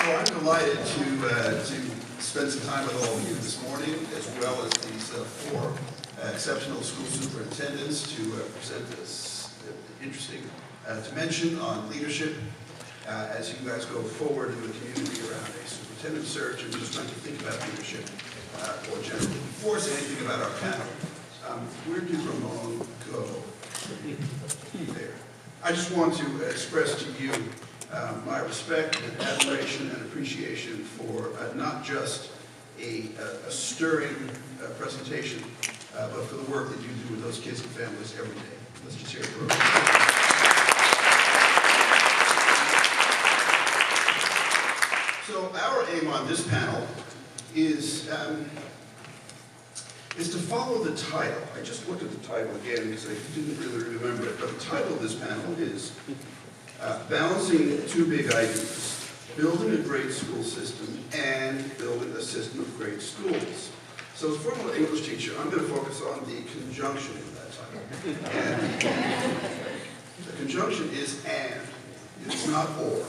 So I'm delighted to spend some time with all of you this morning, as well as these four exceptional school superintendents to present this interesting dimension on leadership as you guys go forward in the community around a superintendent search and just trying to think about leadership more generally. Before I say anything about our panel, where did Ramon go? There. I just want to express to you my respect and admiration and appreciation for not just a stirring presentation, but for the work that you do with those kids and families every day. Let's just hear it for a So our aim on this panel is to follow the title. I just looked at the title again because I didn't really remember it, but the title of this panel is Balancing Two Big Ideas, Building a Great School System and Building a System of Great Schools. So as a former English teacher, I'm going to focus on the conjunction of that title. And the conjunction is and, it's not or.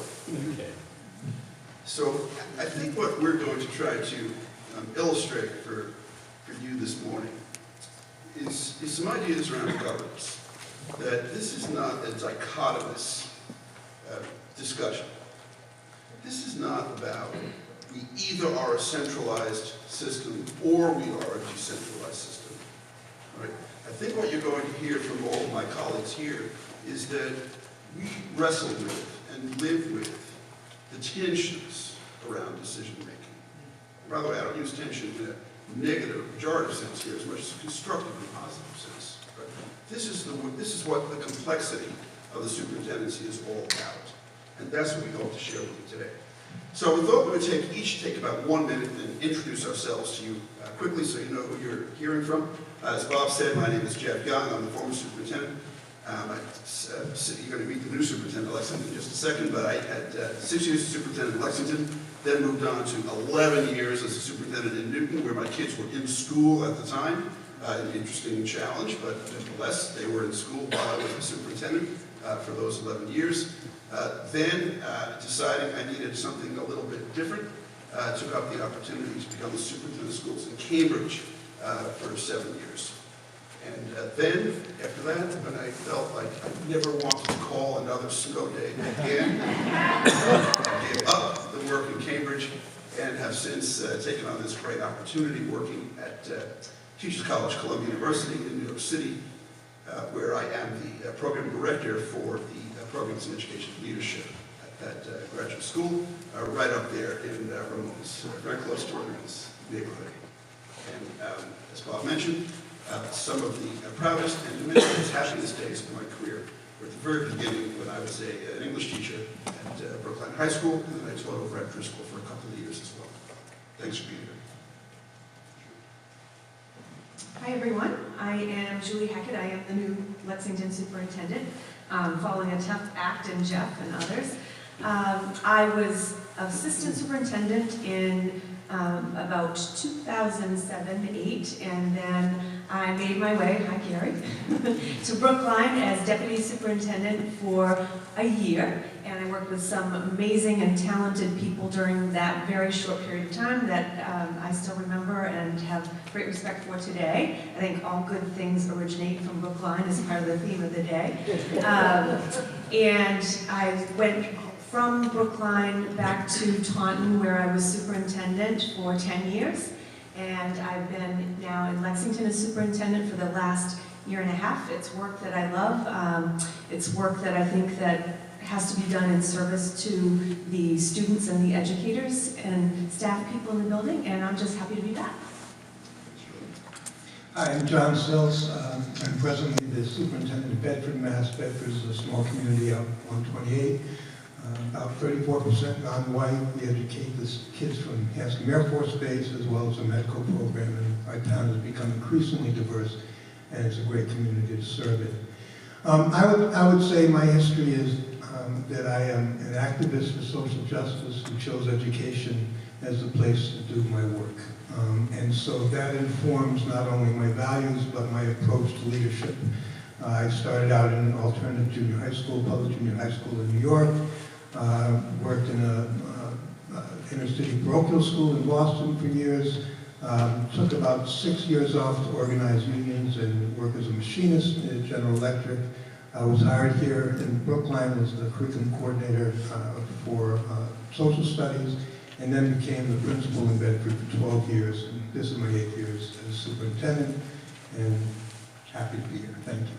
So I think what we're going to try to illustrate for you this morning is some ideas around governance. That this is not a dichotomous discussion. This is not about we either are a centralized system or we are a decentralized system. Right? I think what you're going to hear from all of my colleagues here is that we wrestle with and live with the tensions around decision making. By the way, I don't use tension in a negative, pejorative sense here as much as a constructive and positive sense. Right? This is what the complexity of the superintendency is all about. And that's what we hope to share with you today. So we thought we would each take about 1 minute and introduce ourselves to you quickly so you know who you're hearing from. As Bob said, my name is Jeff Young. I'm the former superintendent. You're going to meet the new superintendent of Lexington in just a second, but I had 6 years as superintendent of Lexington, then moved on to 11 years as a superintendent in Newton, where my kids were in school at the time. An interesting challenge, but nevertheless, they were in school while I was a superintendent for those 11 years. Then, deciding I needed something a little bit different, took up the opportunity to become the superintendent of schools in Cambridge for 7 years. And then, after that, when I felt like I never wanted to call another snow day again, I gave up the work in Cambridge and have since taken on this great opportunity working at Teachers College, Columbia University in New York City, where I am the program director for the Programs in Education Leadership at that graduate school, right up there in Ramones, very close to Ramones neighborhood. And as Bob mentioned, some of the proudest and most happiest days of my career were at the very beginning when I was an English teacher at Brookline High School, and then I taught over at Driscoll for a couple of years as well. Thanks for being here. Hi everyone, I am Julie Hackett. I am the new Lexington superintendent, following a tough act in Jeff and others. I was assistant superintendent in about 2007-8, and then I made my way, hi Gary, to Brookline as deputy superintendent for a year, and I worked with some amazing and talented people during that very short period of time that I still remember and have great respect for today. I think all good things originate from Brookline as part of the theme of the day. And I went from Brookline back to Taunton, where I was superintendent for 10 years. And I've been now in Lexington as superintendent for the last year and a half. It's work that I love. It's work that I think that has to be done in service to the students and the educators and staff people in the building, and I'm just happy to be back. Hi, I'm John Sills. I'm presently the superintendent of Bedford, Mass. Bedford is a small community out 128. About 34% non-white. We educate the kids from Hanscom Air Force Base as well as a medical program, and our town has become increasingly diverse, and it's a great community to serve it. I would say my history is that I am an activist for social justice who chose education as the place to do my work. And so that informs not only my values, but my approach to leadership. I started out in an alternative junior high school, public junior high school in New York, worked in a inner city parochial school in Boston for years. Took about 6 years off to organize unions and work as a machinist at General Electric. I was hired here in Brookline as the curriculum coordinator for social studies, and then became the principal in Bedford for 12 years. And this is my 8th year as superintendent, and happy to be here. Thank you.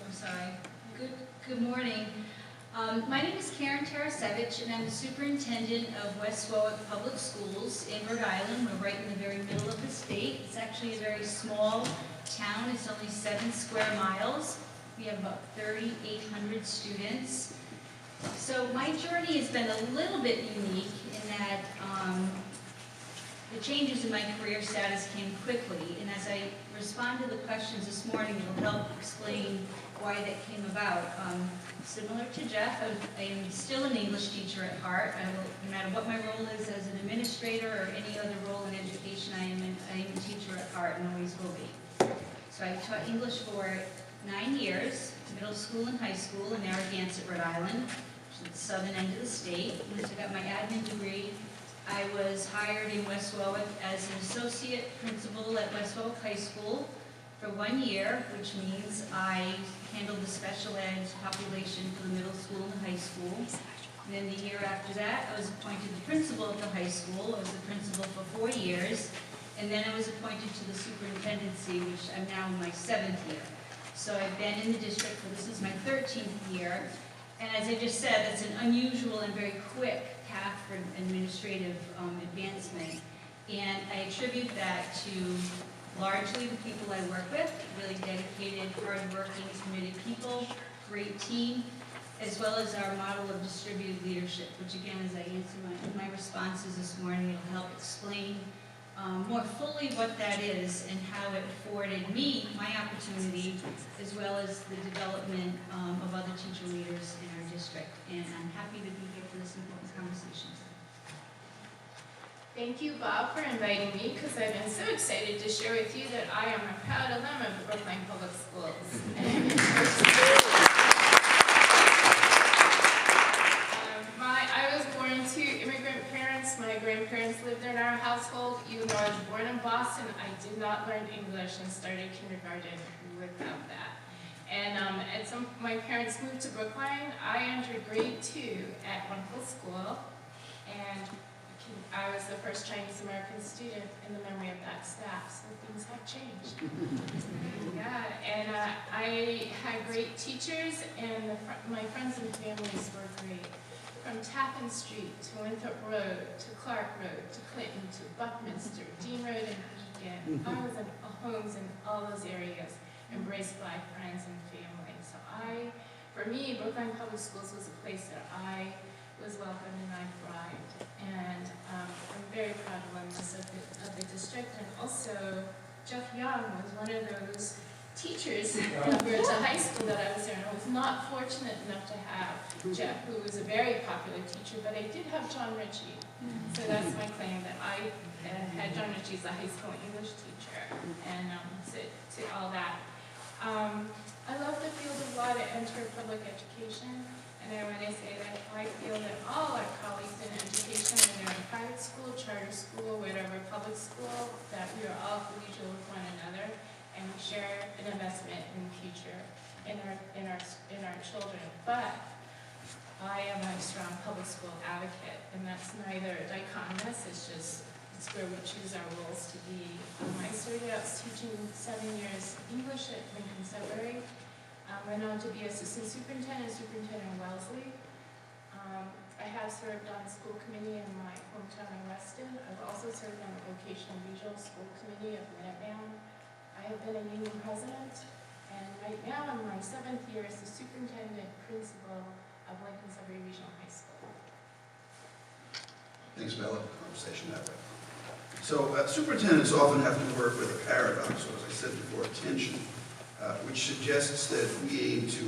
I'm sorry. Good morning. My name is Karen Tarasevich, and I'm the superintendent of West Warwick Public Schools in Rhode Island. We're right in the very middle of the state. It's actually a very small town. It's only 7 square miles. We have about 3,800 students. So my journey has been a little bit unique in that the changes in my career status came quickly, and as I respond to the questions this morning, it'll help explain why that came about. Similar to Jeff, I am still an English teacher at heart. No matter what my role is as an administrator or any other role in education, I am a teacher at heart and always will be. So I taught English for 9 years, middle school and high school in Narragansett, Rhode Island, which is at the southern end of the state. Once I got my admin degree, I was hired in West Warwick as an associate principal at West Warwick High School for 1 year, which means I handled the special ed population for the middle school and the high school. And then the year after that, I was appointed the principal of the high school. I was the principal for 4 years. And then I was appointed to the superintendency, which I'm now in my 7th year. So I've been in the district for, this is my 13th year. And as I just said, that's an unusual and very quick path for administrative advancement. And I attribute that to largely the people I work with, really dedicated, hardworking, committed people, great team, as well as our model of distributed leadership, which again, as I answer my responses this morning, it'll help explain more fully what that is and how it afforded me my opportunity, as well as the development of other teacher leaders in our district. And I'm happy to be here for this important conversation. Thank you, Bob, for inviting me, because I've been so excited to share with you that I am a proud alum of the Brookline Public Schools. I was born to immigrant parents. My grandparents lived in our household. Even though I was born in Boston, I did not learn English and started kindergarten without that. And my parents moved to Brookline. I entered grade 2 at Wonderful School, and I was the first Chinese American student in the memory of that staff, so things have changed. Yeah, and I had great teachers, and my friends and families were great. From Tappan Street to Winthrop Road, to Clark Road, to Clinton, to Buckminster, Dean Road, and Beacon. I was in homes in all those areas, embraced by friends and family. So for me, Brookline Public Schools was a place that I was welcome and I thrived. And I'm very proud alumnus of the district. And also, Jeff Young was one of those teachers at Virginia High School that I was there. And I was not fortunate enough to have Jeff, who was a very popular teacher, but I did have John Ritchie. So that's my claim, that I had John Ritchie as a high school English teacher. And to all that. I love the field of law to enter public education. And when I say that, I feel that all our colleagues in education, whether they're in private school, charter school, whatever, public school, that we are all collegial with one another, and we share an investment in the future in our children. But I am a strong public school advocate, and that's neither dichotomous. It's where we choose our roles to be. I started out teaching 7 years English at Lincoln Sudbury. Went on to be assistant superintendent Wellesley. I have served on school committee in my hometown in Weston. I've also served on the vocational regional school committee of Minuteman. I have been a union president, and right now I'm my 7th year as the superintendent principal of Lincoln Sudbury Regional High School. Thanks, Mel, for the conversation that way. So superintendents often have to work with a paradox, or as I said before, a tension, which suggests that we aim to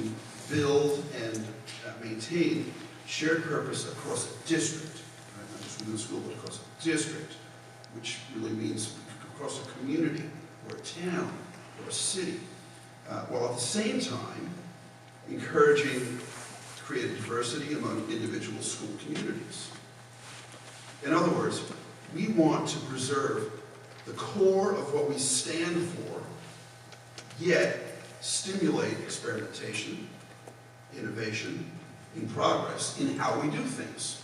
build and maintain shared purpose across a district, right? Not just within the school, but across a district, which really means across a community, or a town, or a city, while at the same time encouraging create diversity among individual school communities. In other words, we want to preserve the core of what we stand for, yet stimulate experimentation, innovation, and progress in how we do things.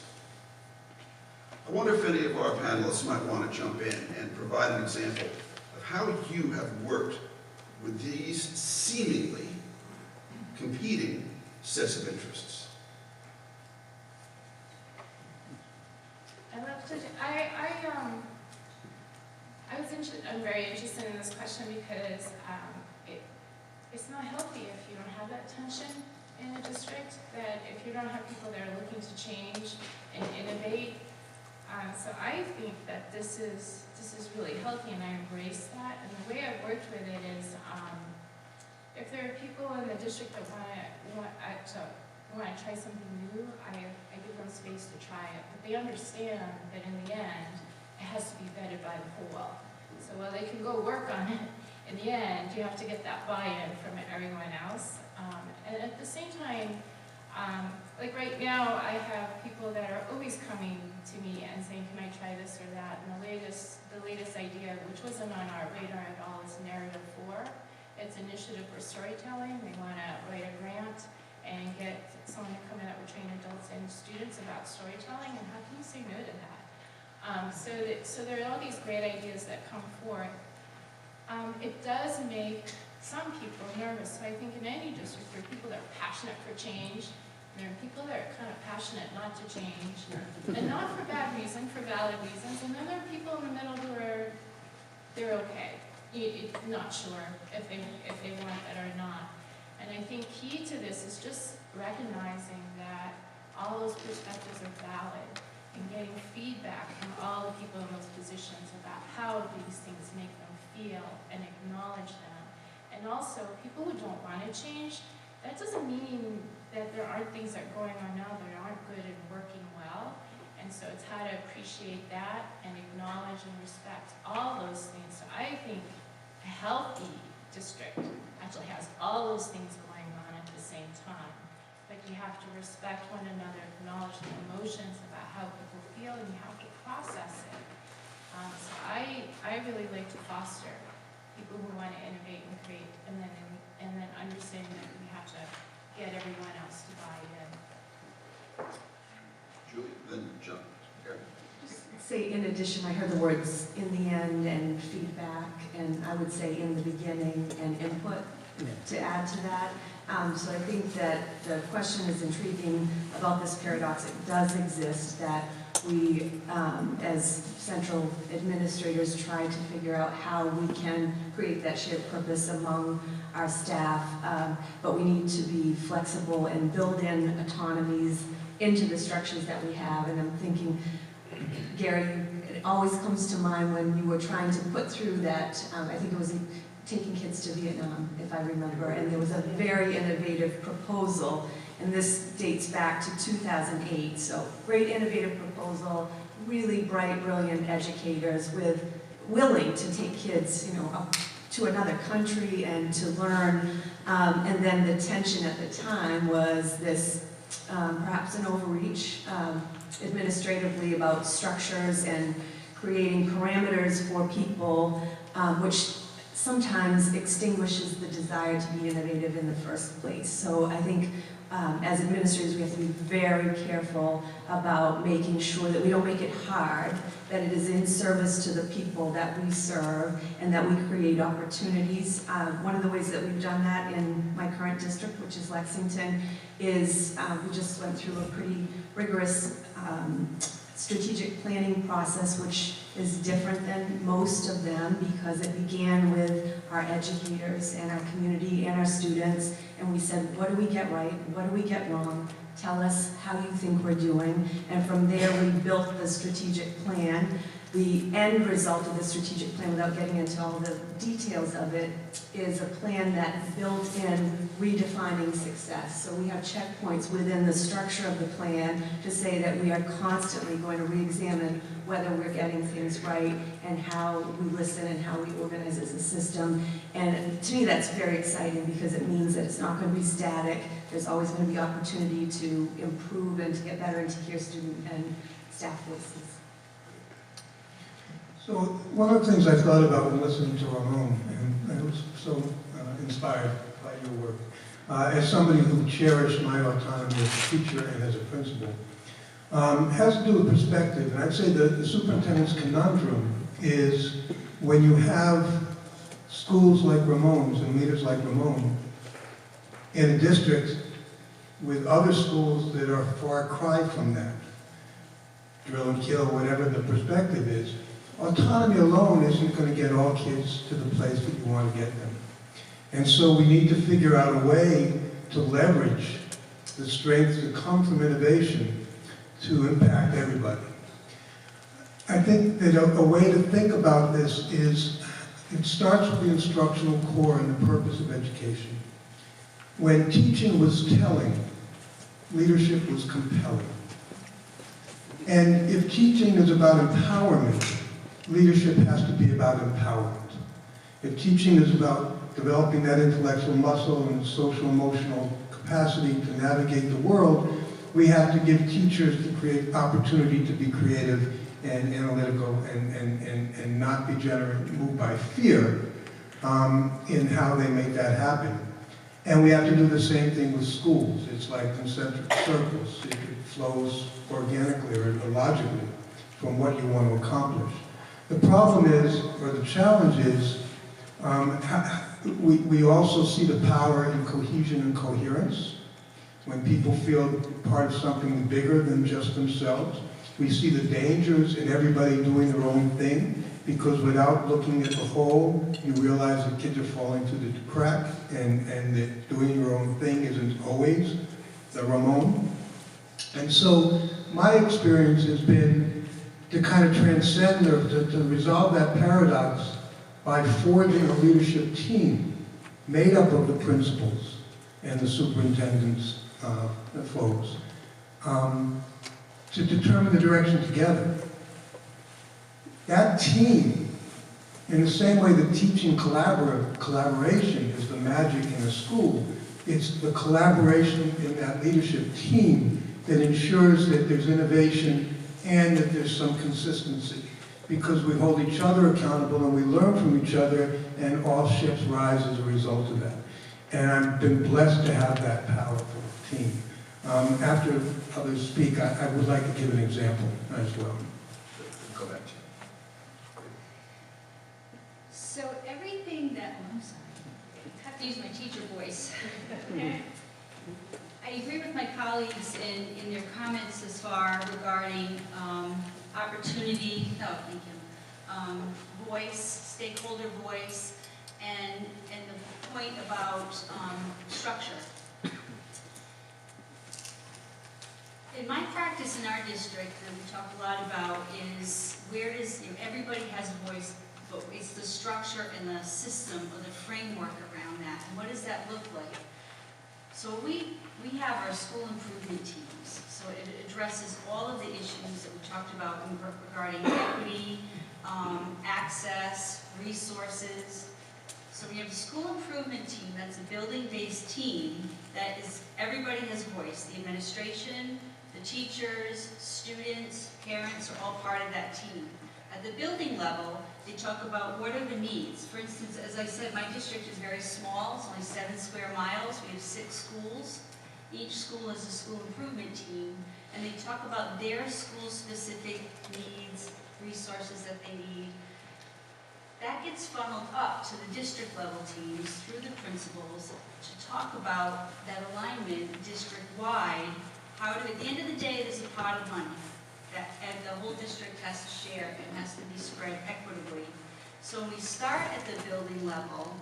I wonder if any of our panelists might want to jump in and provide an example of how you have worked with these seemingly competing sets of interests. I'm very interested in this question because it's not healthy if you don't have that tension in a district, that if you don't have people that are looking to change and innovate. So I think that this is really healthy, and I embrace that. And the way I've worked with it is, if there are people in the district that want to try something new, I give them space to try it. But they understand that in the end, it has to be vetted by the whole. So while they can go work on it, in the end, you have to get that buy-in from everyone else. And at the same time, like right now, I have people that are always coming to me and saying, can I try this or that? And the latest idea, which wasn't on our radar at all, is Narrative 4. It's Initiative for Storytelling. They want to write a grant and get someone to come in that would train adults and students about storytelling, and how can you say no to that? So there are all these great ideas that come forth. It does make some people nervous. So I think in any district, there are people that are passionate for change, and there are people that are kind of passionate not to change, and not for bad reason, for valid reasons. And then there are people in the middle who are, they're okay, not sure if they want that or not. And I think key to this is just recognizing that all those perspectives are valid, and getting feedback from all the people in those positions about how these things make them feel, and acknowledge them. And also, people who don't want to change, that doesn't mean that there aren't things that are going on now that aren't good and working well. And so it's how to appreciate that and acknowledge and respect all those things. So I think a healthy district actually has all those things going on at the same time. But you have to respect one another, acknowledge the emotions about how people feel, and you have to process it. So I really like to foster people who want to innovate and create, and then understanding that we have to get everyone else to buy in. Julie, then John. Okay. Say, in addition, I heard the words in the end and feedback, and I would say in the beginning and input to add to that. So I think that the question is intriguing about this paradox. It does exist, that we, as central administrators, try to figure out how we can create that shared purpose among our staff, but we need to be flexible and build in autonomies into the structures that we have. And I'm thinking, Gary, it always comes to mind when you were trying to put through that, I think it was taking kids to Vietnam, if I remember, and there was a very innovative proposal, and this dates back to 2008, so great innovative proposal, really bright, brilliant educators willing to take kids, up to another country and to learn, and then the tension at the time was this, perhaps an overreach administratively about structures and creating parameters for people, which sometimes extinguishes the desire to be innovative in the first place. So I think as administrators, we have to be very careful about making sure that we don't make it hard, that it is in service to the people that we serve, and that we create opportunities. One of the ways that we've done that in my current district, which is Lexington, is we just went through a pretty rigorous strategic planning process, which is different than most of them because it began with our educators and our community and our students, and we said, what do we get right, what do we get wrong, tell us how you think we're doing, and from there we built the strategic plan The end result of the strategic plan, without getting into all the details of it, is a plan that built in redefining success. So we have checkpoints within the structure of the plan to say that we are constantly going to re-examine whether we're getting things right and how we listen and how we organize as a system. And to me, that's very exciting because it means that it's not going to be static. There's always going to be opportunity to improve and to get better and to hear student and staff voices. So one of the things I thought about when listening to Ramon, and I was so inspired by your work, as somebody who cherished my autonomy as a teacher and as a principal, has to do with perspective. And I'd say that the superintendent's conundrum is when you have schools like Ramon's and leaders like Ramon in a district with other schools that are far cry from that, drill and kill, whatever the perspective is, autonomy alone isn't going to get all kids to the place that you want to get them. And so we need to figure out a way to leverage the strengths that come from innovation to impact everybody. I think that a way to think about this is, it starts with the instructional core and the purpose of education. When teaching was telling, leadership was compelling. And if teaching is about empowerment, leadership has to be about empowerment. If teaching is about developing that intellectual muscle and social emotional capacity to navigate the world, we have to give teachers the opportunity to be creative and analytical and not be moved by fear in how they make that happen. And we have to do the same thing with schools. It's like concentric circles. It flows organically or logically from what you want to accomplish. The problem is, or the challenge is, we also see the power in cohesion and coherence. When people feel part of something bigger than just themselves. We see the dangers in everybody doing their own thing, because without looking at the whole, you realize that kids are falling through the crack, and that doing your own thing isn't always the Ramon. And so my experience has been to kind of transcend or to resolve that paradox by forging a leadership team made up of the principals and the superintendents, the folks, to determine the direction together. That team, in the same way that teaching collaboration is the magic in a school, it's the collaboration in that leadership team that ensures that there's innovation and that there's some consistency, because we hold each other accountable and we learn from each other, and all ships rise as a result of that. And I've been blessed to have that powerful team. After others speak, I would like to give an example as well. Go back to you. So everything that, oh, I'm sorry, I have to use my teacher voice. I agree with my colleagues in their comments as far regarding opportunity, voice, stakeholder voice, and the point about structure. In my practice in our district, that we talk a lot about, is where is, everybody has a voice, but it's the structure and the system or the framework around that. And what does that look like? So we have our school improvement teams. So it addresses all of the issues that we talked about regarding equity, access, resources. So we have a school improvement team that's a building-based team that is, everybody has voice. The administration, the teachers, students, parents are all part of that team. At the building level, they talk about what are the needs. For instance, as I said, my district is very small. It's only 7 square miles. We have 6 schools. Each school has a school improvement team, and they talk about their school-specific needs, resources that they need. That gets funneled up to the district level teams through the principals to talk about that alignment district-wide. How to, at the end of the day, there's a pot of money that and the whole district has to share and has to be spread equitably. So when we start at the building level,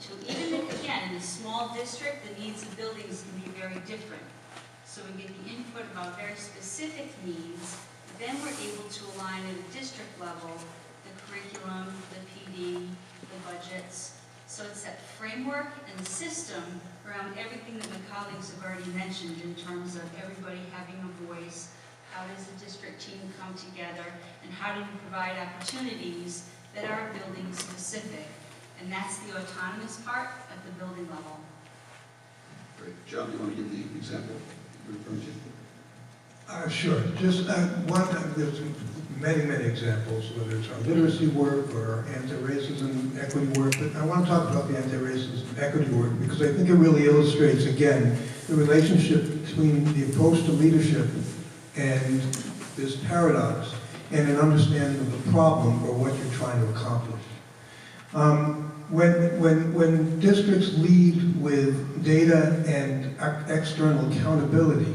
to even if, again, in a small district, the needs of buildings can be very different. So we get the input about very specific needs, Then we're able to align at a district level the curriculum, the PD, the budgets. So it's that framework and the system around everything that my colleagues have already mentioned in terms of everybody having a voice, how does the district team come together, and how do you provide opportunities that are building specific. And that's the autonomous part at the building level. Great. John, do you want to give the example you're referring to? Sure. Just there's many examples, whether it's our literacy work or anti-racism equity work, but I want to talk about the anti-racism equity work because I think it really illustrates, again, the relationship between the approach to leadership and this paradox and an understanding of the problem or what you're trying to accomplish. When districts lead with data and external accountability,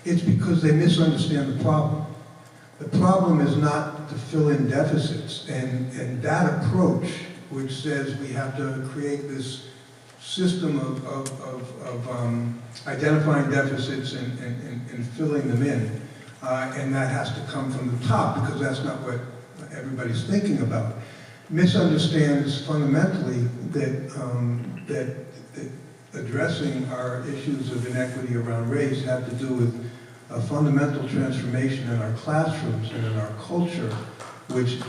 it's because they misunderstand the problem. The problem is not to fill in deficits, and that approach, which says we have to create this system of identifying deficits and filling them in, and that has to come from the top because that's not what everybody's thinking about, misunderstands fundamentally that addressing our issues of inequity around race have to do with a fundamental transformation in our classrooms and in our culture, which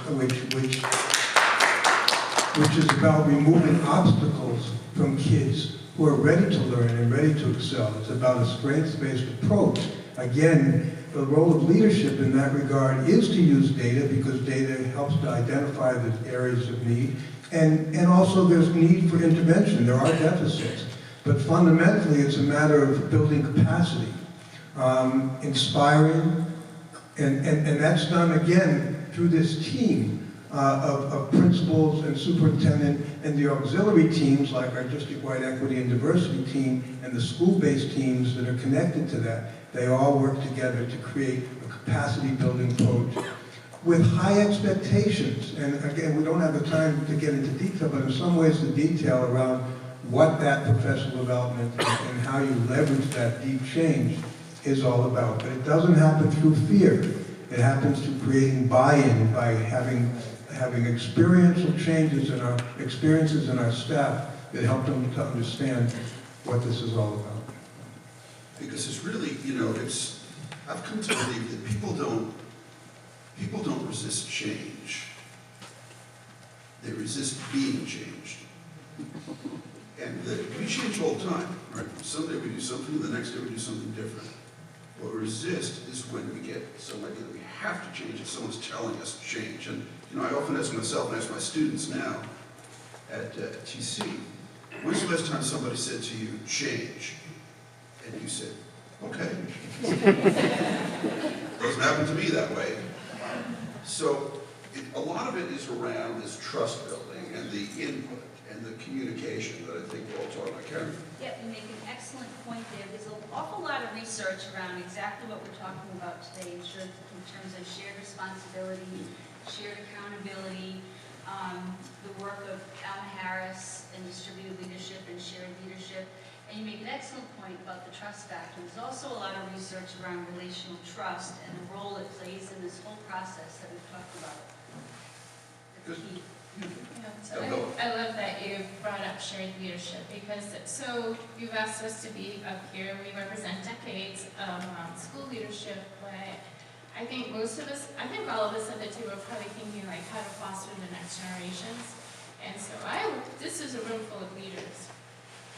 is about removing obstacles from kids who are ready to learn and ready to excel. It's about a strengths-based approach. Again, the role of leadership in that regard is to use data because data helps to identify the areas of need. And also there's need for intervention. There are deficits. But fundamentally, it's a matter of building capacity. Inspiring, and that's done again through this team of principals and superintendent and the auxiliary teams like our district-wide equity and diversity team and the school-based teams that are connected to that. They all work together to create a capacity-building approach with high expectations. And again, we don't have the time to get into detail, but in some ways the detail around what that professional development and how you leverage that deep change is all about. But it doesn't happen through fear. It happens through creating buy-in by having experiential changes in our experiences in our staff that help them to understand what this is all about. Because it's really, I've come to believe that people don't resist change. They resist being changed. And we change all the time, right? Someday we do something, the next day we do something different. What we resist is when we get some idea that we have to change and someone's telling us to change. And I often ask myself and ask my students now at TC, when's the last time somebody said to you, change? And you said, okay. Doesn't happen to me that way. So a lot of it is around this trust building and the input and the communication that I think we're all talking about. Karen? Yeah, you make an excellent point there. There's an awful lot of research around exactly what we're talking about today in terms of shared responsibility, shared accountability, the work of Alan Harris and distributed leadership and shared leadership. And you make an excellent point about the trust factor. There's also a lot of research around relational trust and the role it plays in this whole process that we've talked about. It's key. Yeah, so I love that you brought up shared leadership because so you've asked us to be up here. We represent decades of school leadership, but I think all of us at the table are probably thinking like how to foster the next generations. And so this is a room full of leaders,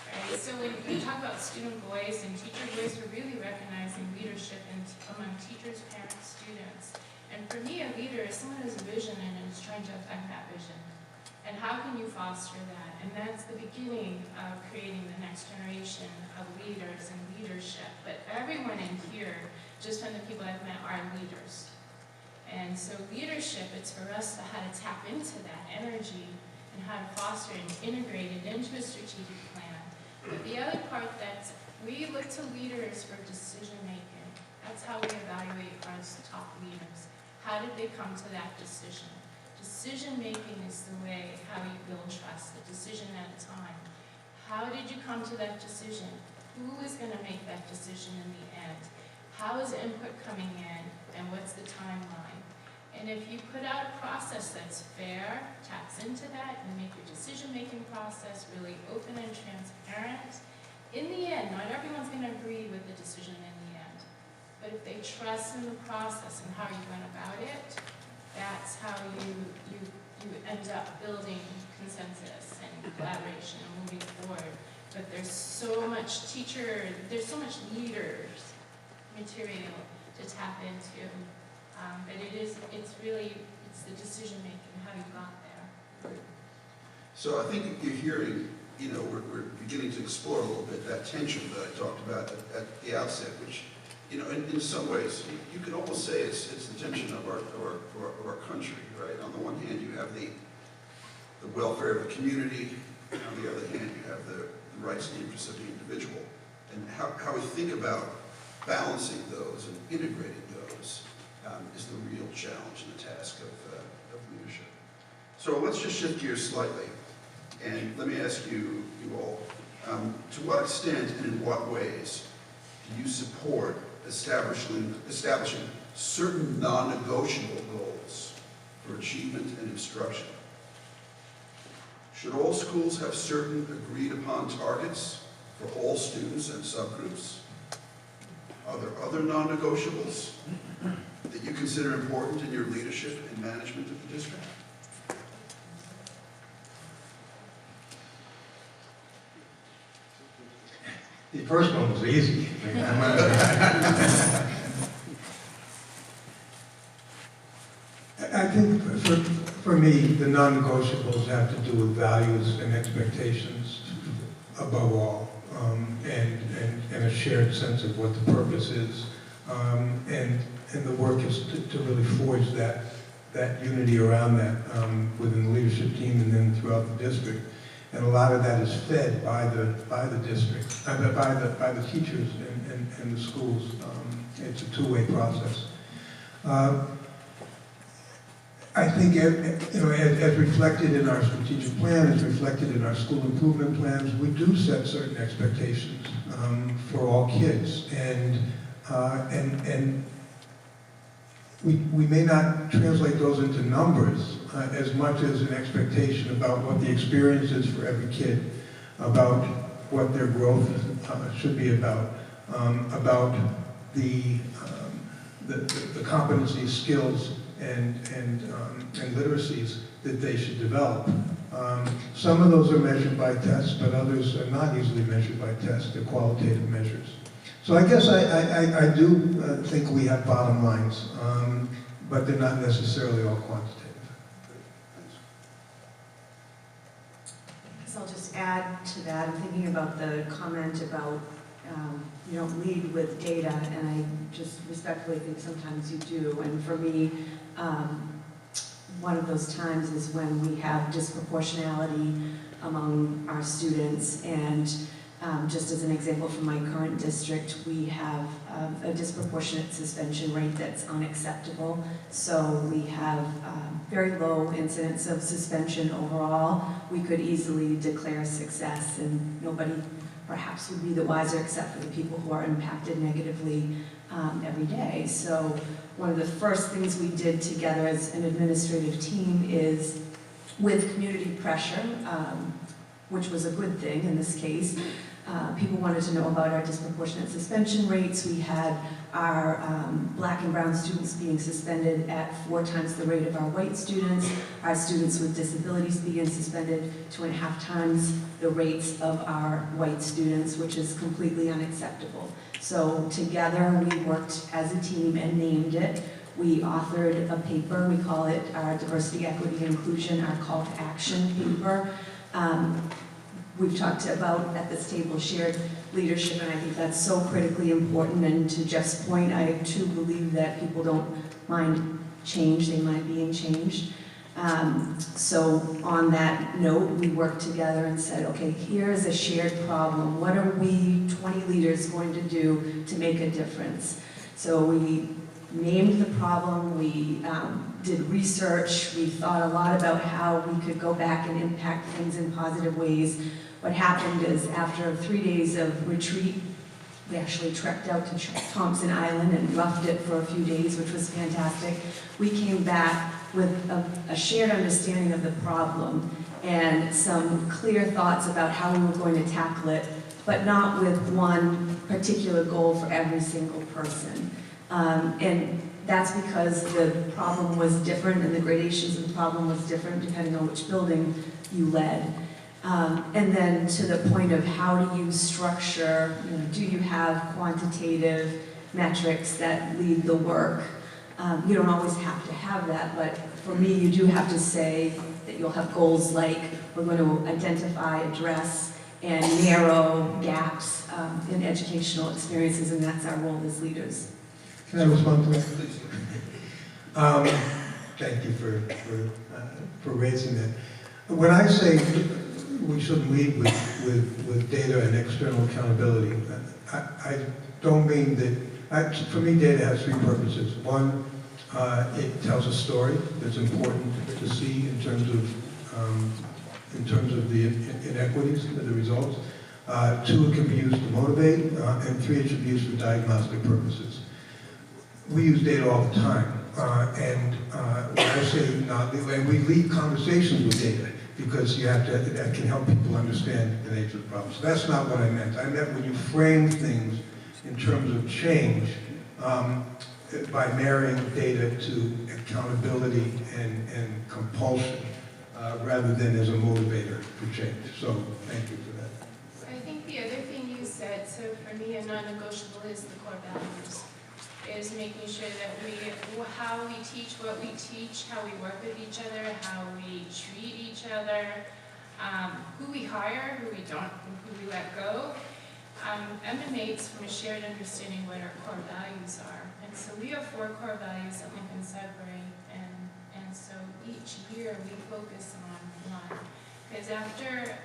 right? So when we talk about student voice and teacher voice, we're really recognizing leadership among teachers, parents, students. And for me, a leader is someone who has a vision and is trying to affect that vision. And how can you foster that? And that's the beginning of creating the next generation of leaders and leadership. But everyone in here, just from the people I've met, are leaders. And so leadership, it's for us to how to tap into that energy and how to foster and integrate it into a strategic plan. But the other part that we look to leaders for decision making. That's how we evaluate our top leaders. How did they come to that decision? Decision making is the way how you build trust, a decision at a time. How did you come to that decision? Who is going to make that decision in the end? how is input coming in, and what's the timeline? And if you put out a process that's fair, taps into that, and make your decision-making process really open and transparent, in the end, not everyone's going to agree with the decision in the end. But if they trust in the process and how you went about it, that's how you end up building consensus and collaboration and moving forward. But there's so much there's so much leaders material to tap into. But it's the decision making, how you got there. So I think you're hearing, we're beginning to explore a little bit that tension that I talked about at the outset, which, in some ways, you could almost say it's the tension of our country, right? On the one hand, you have the welfare of the community, and on the other hand, you have the rights and interests of the individual. And how we think about balancing those and integrating those is the real challenge and the task of leadership. So let's just shift gears slightly, and let me ask you all, to what extent and in what ways do you support establishing certain non-negotiable goals for achievement and instruction? Should all schools have certain agreed-upon targets for all students and subgroups? Are there other non-negotiables that you consider important in your leadership and management of the district? The first one was easy. I think for me, the non-negotiables have to do with values and expectations above all, and a shared sense of what the purpose is. And the work is to really forge that unity around that within the leadership team and then throughout the district. And a lot of that is fed by the district, by the teachers and the schools. It's a two-way process. I think, as reflected in our strategic plan, as reflected in our school improvement plans, we do set certain expectations for all kids, and we may not translate those into numbers as much as an expectation about what the experience is for every kid, about what their growth should be about the competencies, skills, and literacies that they should develop. Some of those are measured by tests, but others are not easily measured by tests. They're qualitative measures. So I guess I do think we have bottom lines, but they're not necessarily all quantitative. I guess I'll just add to that. I'm thinking about the comment about you don't lead with data, and I just respectfully think sometimes you do. And for me, one of those times is when we have disproportionality among our students. And just as an example from my current district, we have a disproportionate suspension rate that's unacceptable. So we have very low incidence of suspension overall. We could easily declare success, and nobody perhaps would be the wiser except for the people who are impacted negatively every day. So one of the first things we did together as an administrative team is, with community pressure, which was a good thing in this case, people wanted to know about our disproportionate suspension rates. We had our black and brown students being suspended at 4 times the rate of our white students. Our students with disabilities being suspended 2.5 times the rates of our white students, which is completely unacceptable. So together we worked as a team and named it. We authored a paper. We call it our Diversity, Equity, and Inclusion, our call to action paper. We've talked about, at this table, shared leadership, and I think that's so critically important. And to Jeff's point, I too believe that people don't mind change, they mind being changed. So on that note, we worked together and said, okay, here is a shared problem. What are we 20 leaders going to do to make a difference? So we named the problem, we did research, we thought a lot about how we could go back and impact things in positive ways. What happened is, after 3 days of retreat, We actually trekked out to Thompson Island and roughed it for a few days, which was fantastic. We came back with a shared understanding of the problem and some clear thoughts about how we were going to tackle it, but not with one particular goal for every single person. And that's because the problem was different and the gradations of the problem was different depending on which building you led. And then to the point of how do you structure, do you have quantitative metrics that lead the work? You don't always have to have that, but for me, you do have to say that you'll have goals like we're going to identify, address, and narrow gaps in educational experiences, and that's our role as leaders. Can I respond to that? Please. Thank you for raising that. When I say we should lead with data and external accountability, I don't mean that, for me data has three purposes. One, it tells a story that's important to see in terms of the inequities of the results. Two, it can be used to motivate, and three, it should be used for diagnostic purposes. We use data all the time, and when I say and we lead conversations with data because that can help people understand the nature of the problem. So that's not what I meant. I meant when you frame things in terms of change by marrying data to accountability and compulsion rather than as a motivator for change. So thank you for that. I think the other thing you said, so for me, a non-negotiable is the core values. Is making sure that how we teach what we teach, how we work with each other, how we treat each other, who we hire, who we don't, who we let go, emanates from a shared understanding what our core values are. And so we have 4 core values at Lincoln Sudbury, and so each year we focus on one. Because after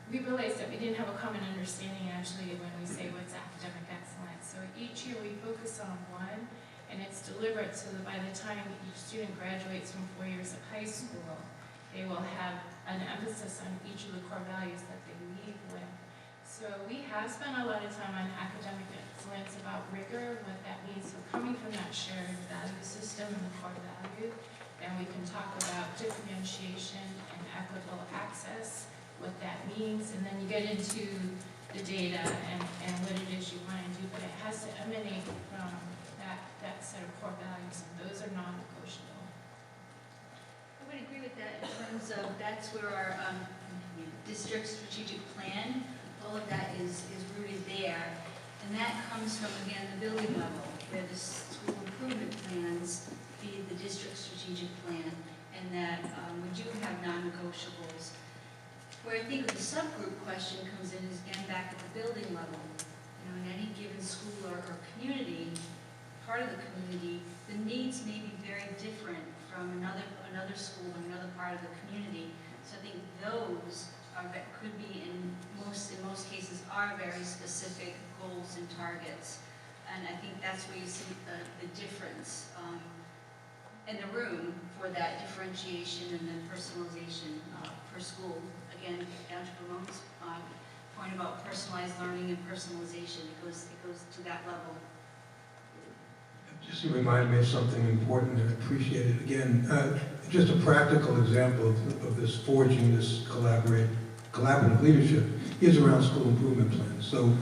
we realized that we didn't have a common understanding actually when we say what's academic excellence. So each year we focus on one, and it's deliberate so that by the time each student graduates from 4 years of high school, they will have an emphasis on each of the core values that they leave with. So we have spent a lot of time on academic excellence, about rigor, what that means. So coming from that shared value system and the core value, then we can talk about differentiation and equitable access, what that means, and then you get into the data and what it is you want to do, but it has to emanate from that set of core values, and those are non-negotiable. I would agree with that in terms of that's where our district strategic plan, all of that is rooted there. And that comes from, again, the building level, where the school improvement plans feed the district strategic plan, and that we do have non-negotiables. Where I think the subgroup question comes in is again back at the building level. In any given school or community, part of the community, the needs may be very different from another school or another part of the community. So I think those could be in most cases are very specific goals and targets. And I think that's where you see the difference in the room for that differentiation and the personalization per school. Again, down to Ramon's point about personalized learning and personalization, it goes to that level. Just to remind me of something important, and I appreciate it again. Just a practical example of this forging, this collaborative leadership is around school improvement plans. So,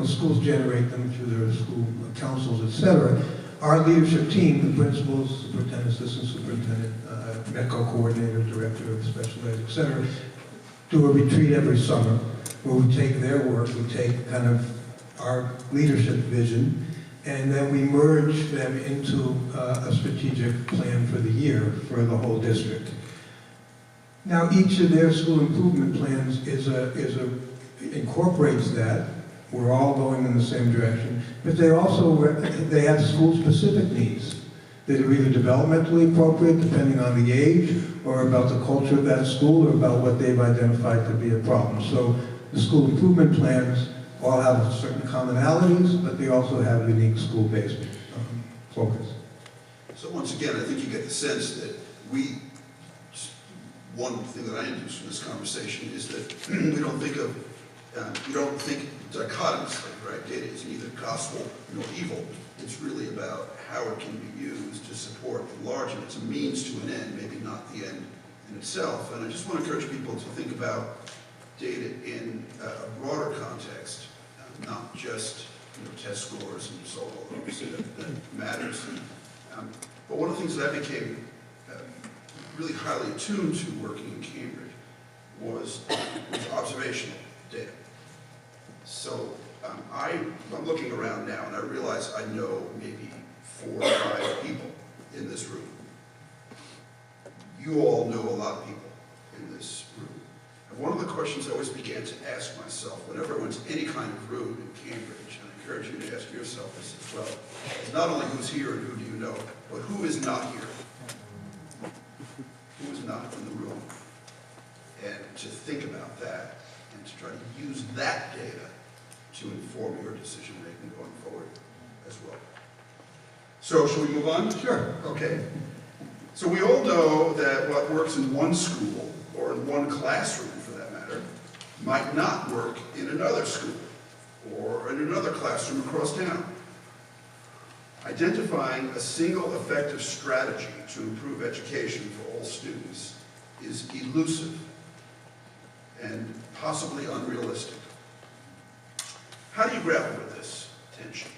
schools generate them through their school councils, etc. Our leadership team, the principals, superintendent, assistant superintendent, METCO coordinator, director of special ed, etc., do a retreat every summer where we take their work, we take kind of our leadership vision, and then we merge them into a strategic plan for the year for the whole district. Now, each of their school improvement plans incorporates that. We're all going in the same direction, but they have school-specific needs that are either developmentally appropriate, depending on the age, or about the culture of that school, or about what they've identified to be a problem. So the school improvement plans all have certain commonalities, but they also have unique school-based focus. So once again, I think you get the sense that one thing that I induce from this conversation is that we don't think of you don't think dichotomously, right? Data is neither gospel nor evil. It's really about how it can be used to support the large, and it's a means to an end, maybe not the end in itself. And I just want to encourage people to think about data in a broader context, not just test scores and so on, obviously that matters. But one of the things that I became really highly attuned to working in Cambridge was observational data. So I'm looking around now and I realize I know maybe 4 or 5 people in this room. You all know a lot of people in this room. And one of the questions I always began to ask myself whenever I went to any kind of room in Cambridge, and I encourage you to ask yourself this as well, is not only who's here and who do you know, but who is not here? Who is not in the room? And to think about that and to try to use that data to inform your decision making going forward as well. So, shall we move on? Sure. Okay. So we all know that what works in one school, or in one classroom for that matter, might not work in another school, or in another classroom across town. Identifying a single effective strategy to improve education for all students is elusive and possibly unrealistic. How do you grapple with this tension?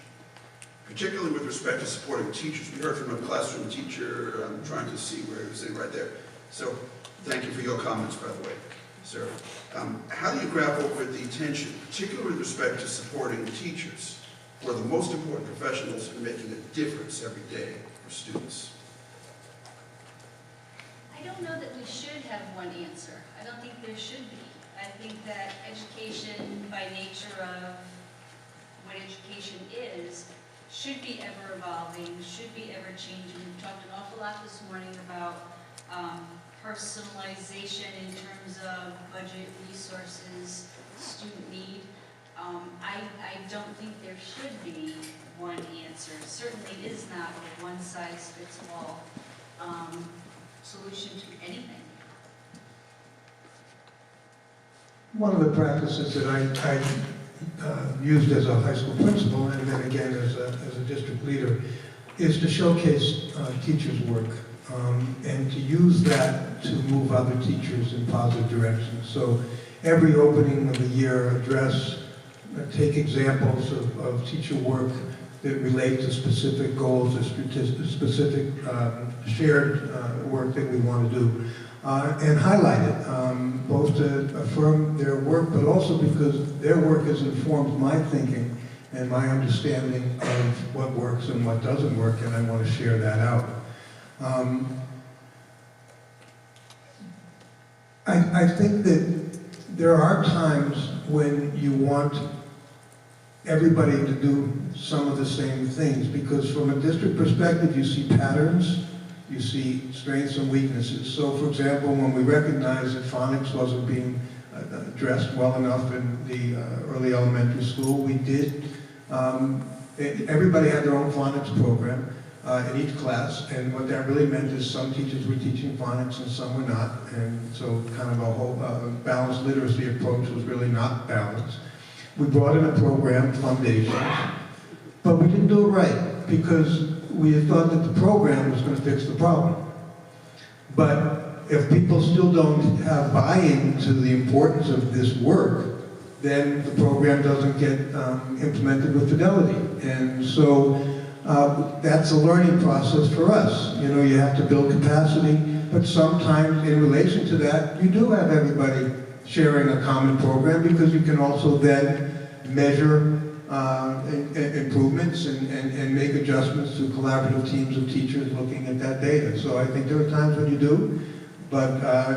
Particularly with respect to supporting teachers. We heard from a classroom teacher. I'm trying to see where he was sitting right there. So thank you for your comments, by the way, sir. How do you grapple with the tension, particularly with respect to supporting teachers, who are the most important professionals in making a difference every day for students? I don't know that we should have one answer. I don't think there should be. I think that education, by nature of what education is, should be ever evolving, should be ever changing. We've talked an awful lot this morning about personalization in terms of budget, resources, student need. I don't think there should be one answer. Certainly it is not a one-size-fits-all solution to anything. One of the practices that I used as a high school principal and then again as a district leader is to showcase teachers' work and to use that to move other teachers in positive directions. So every opening of the year address, take examples of teacher work that relate to specific goals or specific shared work that we want to do. And highlight it, both to affirm their work, but also because their work has informed my thinking and my understanding of what works and what doesn't work, and I want to share that out. I think that there are times when you want everybody to do some of the same things, because from a district perspective, you see patterns, you see strengths and weaknesses. So, for example, when we recognized that phonics wasn't being addressed well enough in the early elementary school, we did, everybody had their own phonics program in each class, and what that really meant is some teachers were teaching phonics and some were not, and so kind of a whole balanced literacy approach was really not balanced. We brought in a program, Foundations, but we didn't do it right, because we had thought that the program was going to fix the problem. But if people still don't have buy-in to the importance of this work, then the program doesn't get implemented with fidelity. And so that's a learning process for us. You know, you have to build capacity, but sometimes in relation to that, you do have everybody sharing a common program, because you can also then measure improvements and make adjustments to collaborative teams of teachers looking at that data. So I think there are times when you do, but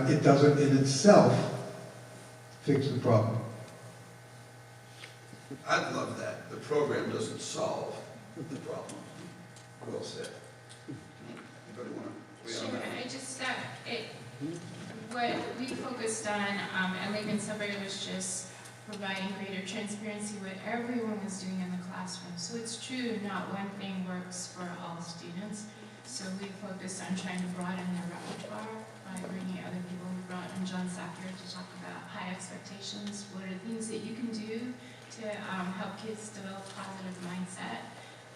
it doesn't in itself fix the problem. I'd love that. The program doesn't solve the problem. Well said. Anybody want to weigh in on Sure, that? I just, what we focused on at Lincoln Suburb was just providing greater transparency what everyone was doing in the classroom. So it's true, not one thing works for all students. So we focused on trying to broaden their repertoire by bringing other people brought in John Sacker to talk about high expectations. What are things that you can do to help kids develop positive mindset?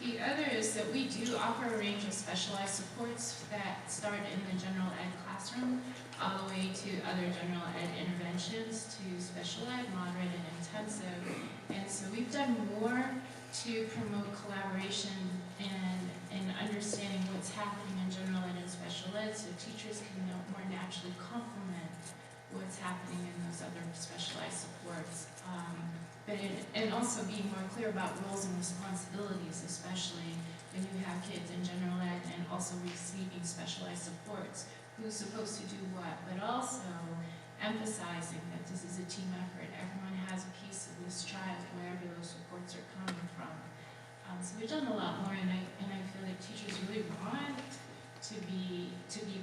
The other is that we do offer a range of specialized supports that start in the general ed classroom all the way to other general ed interventions to special ed, moderate, and intensive. And so we've done more to promote collaboration and understanding what's happening in general ed and special ed so teachers can more naturally complement what's happening in those other specialized supports. And also being more clear about roles and responsibilities, especially when you have kids in general ed and also receiving specialized supports, who's supposed to do what, but also emphasizing that this is a team effort. Everyone has a piece of this child, wherever those supports are coming from. So we've done a lot more, and I feel like teachers really want to be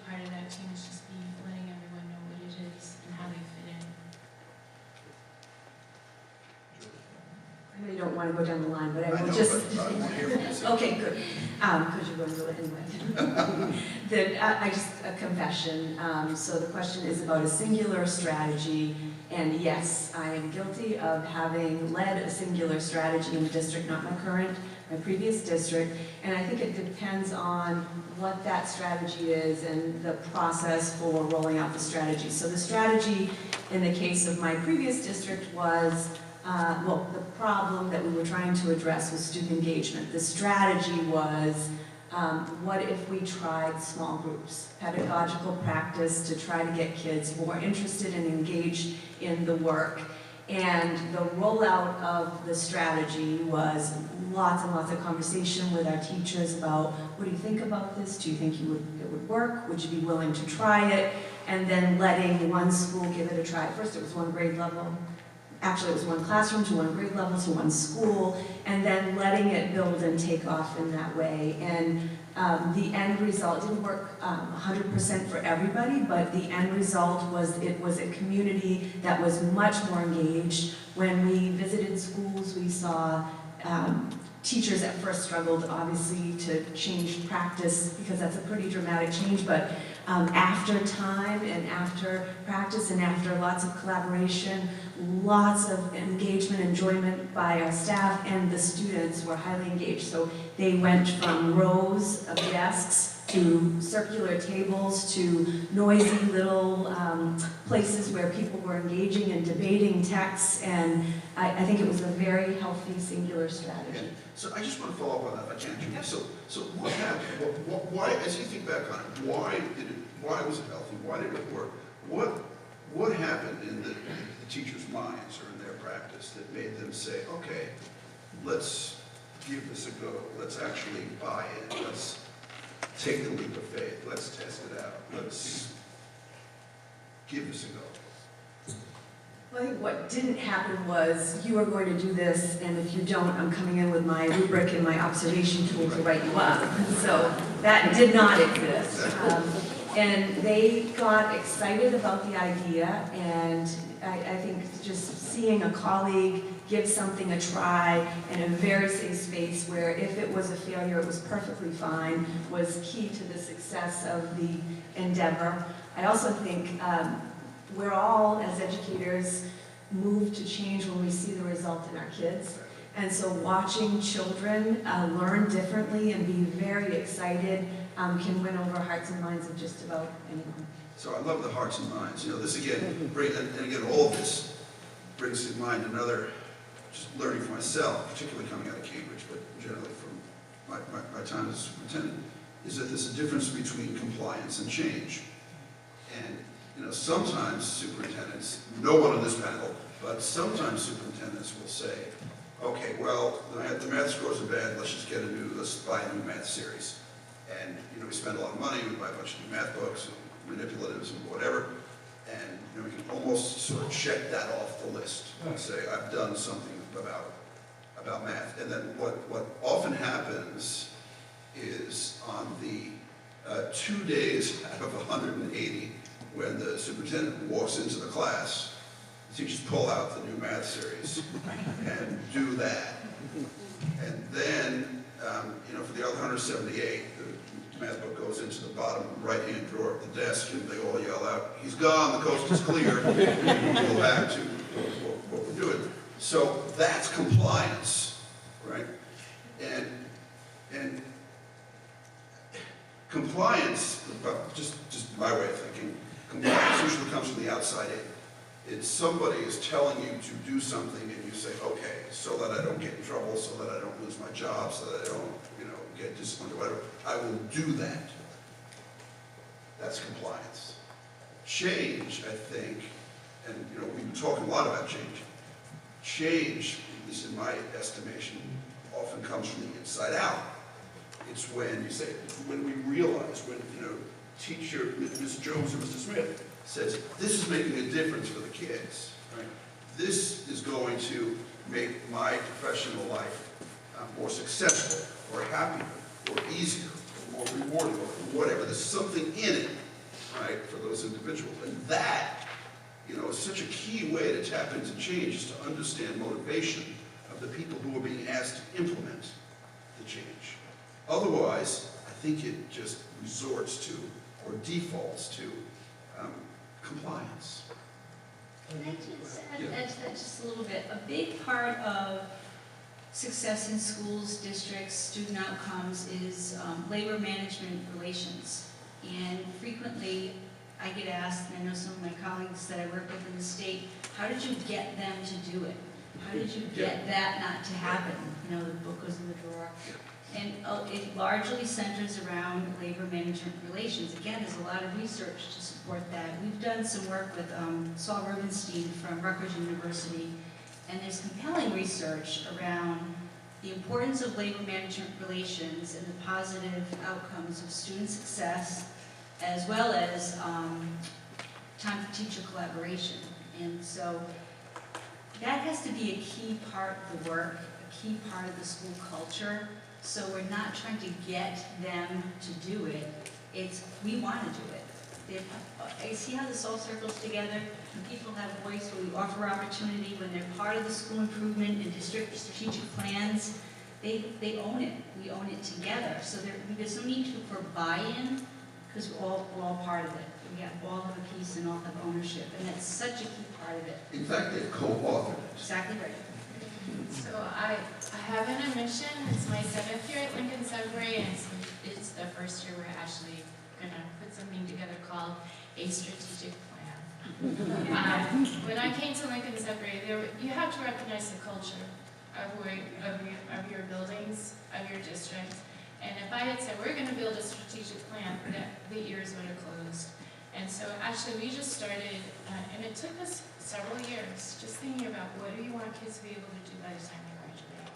part of that team. It's just letting everyone know what it is and how they fit in. I know you don't want to go down the line, but I I will know, just. but I want to hear from you. Okay, good, because you're going to do it anyway. I just, a confession, so the question is about a singular strategy, and yes, I am guilty of having led a singular strategy in a district, not my previous district, and I think it depends on what that strategy is and the process for rolling out the strategy. So the strategy in the case of my previous district was the problem that we were trying to address was student engagement. The strategy was, what if we tried small groups, pedagogical practice to try to get kids more interested and engaged in the work. And the rollout of the strategy was lots and lots of conversation with our teachers about, what do you think about this? Do you think it would work? Would you be willing to try it? And then letting one school give it a try. First it was one grade level. Actually, it was one classroom to one grade level to one school, and then letting it build and take off in that way. And the end result didn't work 100% for everybody, but the end result was it was a community that was much more engaged. When we visited schools, we saw teachers at first struggled, obviously, to change practice because that's a pretty dramatic change, but after time and after practice and after lots of collaboration, lots of engagement, enjoyment by our staff, and the students were highly engaged. So they went from rows of desks to circular tables to noisy little places where people were engaging and debating texts, and I think it was a very healthy singular strategy. Okay. So I just want to follow up on that, if I can, Judy. So what happened? Why, as you think back on it, why was it healthy? Why did it work? What happened in the teachers' minds or in their practice that made them say, okay, let's give this a go. Let's actually buy in. Let's take the leap of faith. Let's test it out. Let's give this a go. Well, I think what didn't happen was you are going to do this, and if you don't, I'm coming in with my rubric and my observation tool to write you up. So that did not exist. And they got excited about the idea, and I think just seeing a colleague give something a try in a very safe space where if it was a failure, it was perfectly fine, was key to the success of the endeavor. I also think we're all, as educators, moved to change when we see the result in our kids. And so watching children learn differently and be very excited can win over hearts and minds of just about anyone. So I love the hearts and minds. You know, this again, and again, all of this brings to mind another, just learning for myself, particularly coming out of Cambridge, but generally from my time as a superintendent, is that there's a difference between compliance and change. And, you know, sometimes superintendents, no one on this panel, but sometimes superintendents will say, okay, well, the math scores are bad, let's buy a new math series. And, you know, we spend a lot of money, we buy a bunch of new math books, and manipulatives and whatever, and, you know, we can almost sort of check that off the list and say, I've done something about math. And then what often happens is on the 2 days out of 180, when the superintendent walks into the class, the teachers pull out the new math series and do that. And then, you know, for the other 178, the math book goes into the bottom right-hand drawer of the desk, and they all yell out, "He's gone, the coast is clear." We go back to what we're doing. So that's compliance, right? And compliance, just my way of thinking, compliance usually comes from the outside in. It's somebody is telling you to do something, and you say, okay, so that I don't get in trouble, so that I don't lose my job, so that I don't, get disciplined or whatever, I will do that. That's compliance. Change, I think, and we've been talking a lot about change. Change, at least in my estimation, often comes from the inside out. It's when you say, when we realize, when teacher, Ms. Jones or Mr. Smith says, this is making a difference for the kids, right? This is going to make my professional life more successful, or happier, or easier, or more rewarding, or whatever. There's something in it, right, for those individuals. And that, is such a key way to tap into change, is to understand motivation of the people who are being asked to implement the change. Otherwise, I think it just resorts to, or defaults to, compliance. Can I just add to that just a little bit? A big part of success in schools, districts, student outcomes is labor management relations. And frequently, I get asked, and I know some of my colleagues that I work with in the state, how did you get them to do it? How did you get that not to happen? The book goes in the drawer. And it largely centers around labor management relations. Again, there's a lot of research to support that. We've done some work with Saul Rubenstein from Rutgers University, and there's compelling research around the importance of labor management relations and the positive outcomes of student success, as well as time for teacher collaboration. And so that has to be a key part of the work, a key part of the school culture. So we're not trying to get them to do it, it's we want to do it. I see how this all circles together, and people have a voice where we offer opportunity when they're part of the school improvement and district strategic plans. They own it. We own it together. So there's no need for buy-in, because we're all part of it. We all have a piece and all have ownership, and that's such a key part of it. In fact, they've co-authored it. Exactly right. So I have an admission. It's my 7th year at Lincoln Sudbury, and it's the first year we're actually going to put something together called a strategic plan. When I came to Lincoln Sudbury, you have to recognize the culture of your buildings, of your district. And if I had said, we're going to build a strategic plan, the ears would have closed. And so actually we just started, and it took us several years, just thinking about what do you want kids to be able to do by the time they graduate?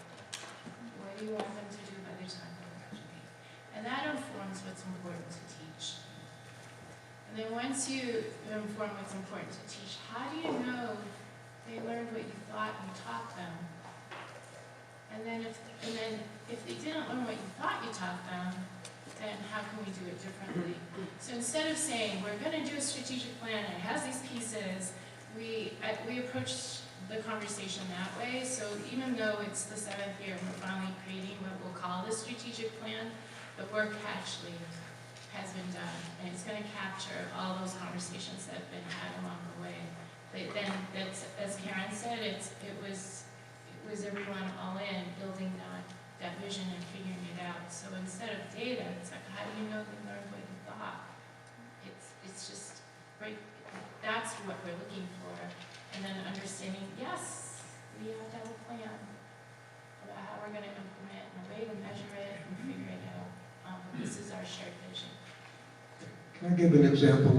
What do you want them to do by the time they graduate? And that informs what's important to teach. And then once you inform what's important to teach, how do you know they learned what you thought you taught them? And then if they didn't learn what you thought you taught them, then how can we do it differently? So instead of saying, we're going to do a strategic plan and it has these pieces, we approach the conversation that way. So even though it's the 7th year, we're finally creating what we'll call the strategic plan, the work actually has been done. And it's going to capture all those conversations that have been had along the way. Then, as Karen said, it was everyone all in, building that vision and figuring it out. So instead of data, it's like, how do you know they learned what you thought? It's just, right, that's what we're looking for. And then understanding, yes, we have to have a plan about how we're going to implement and a way to measure it and figure it out. This is our shared vision. Can I give an example?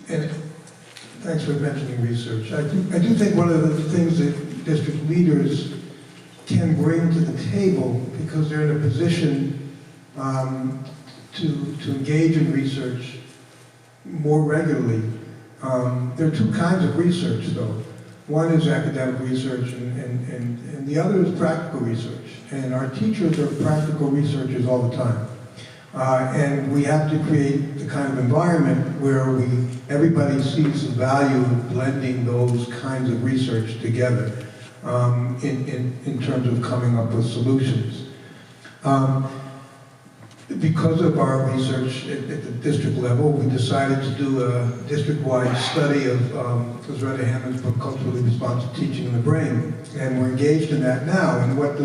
And thanks for mentioning research. I do think one of the things that district leaders can bring to the table, because they're in a position to engage in research more regularly. There are two kinds of research, though. One is academic research, and the other is practical research. And our teachers are practical researchers all the time. And we have to create the kind of environment where everybody sees the value of blending those kinds of research together in terms of coming up with solutions. because of our research at the district level, we decided to do a district-wide study of Loretta Hammond's book, Culturally Responsive Teaching in the Brain. And we're engaged in that now. And what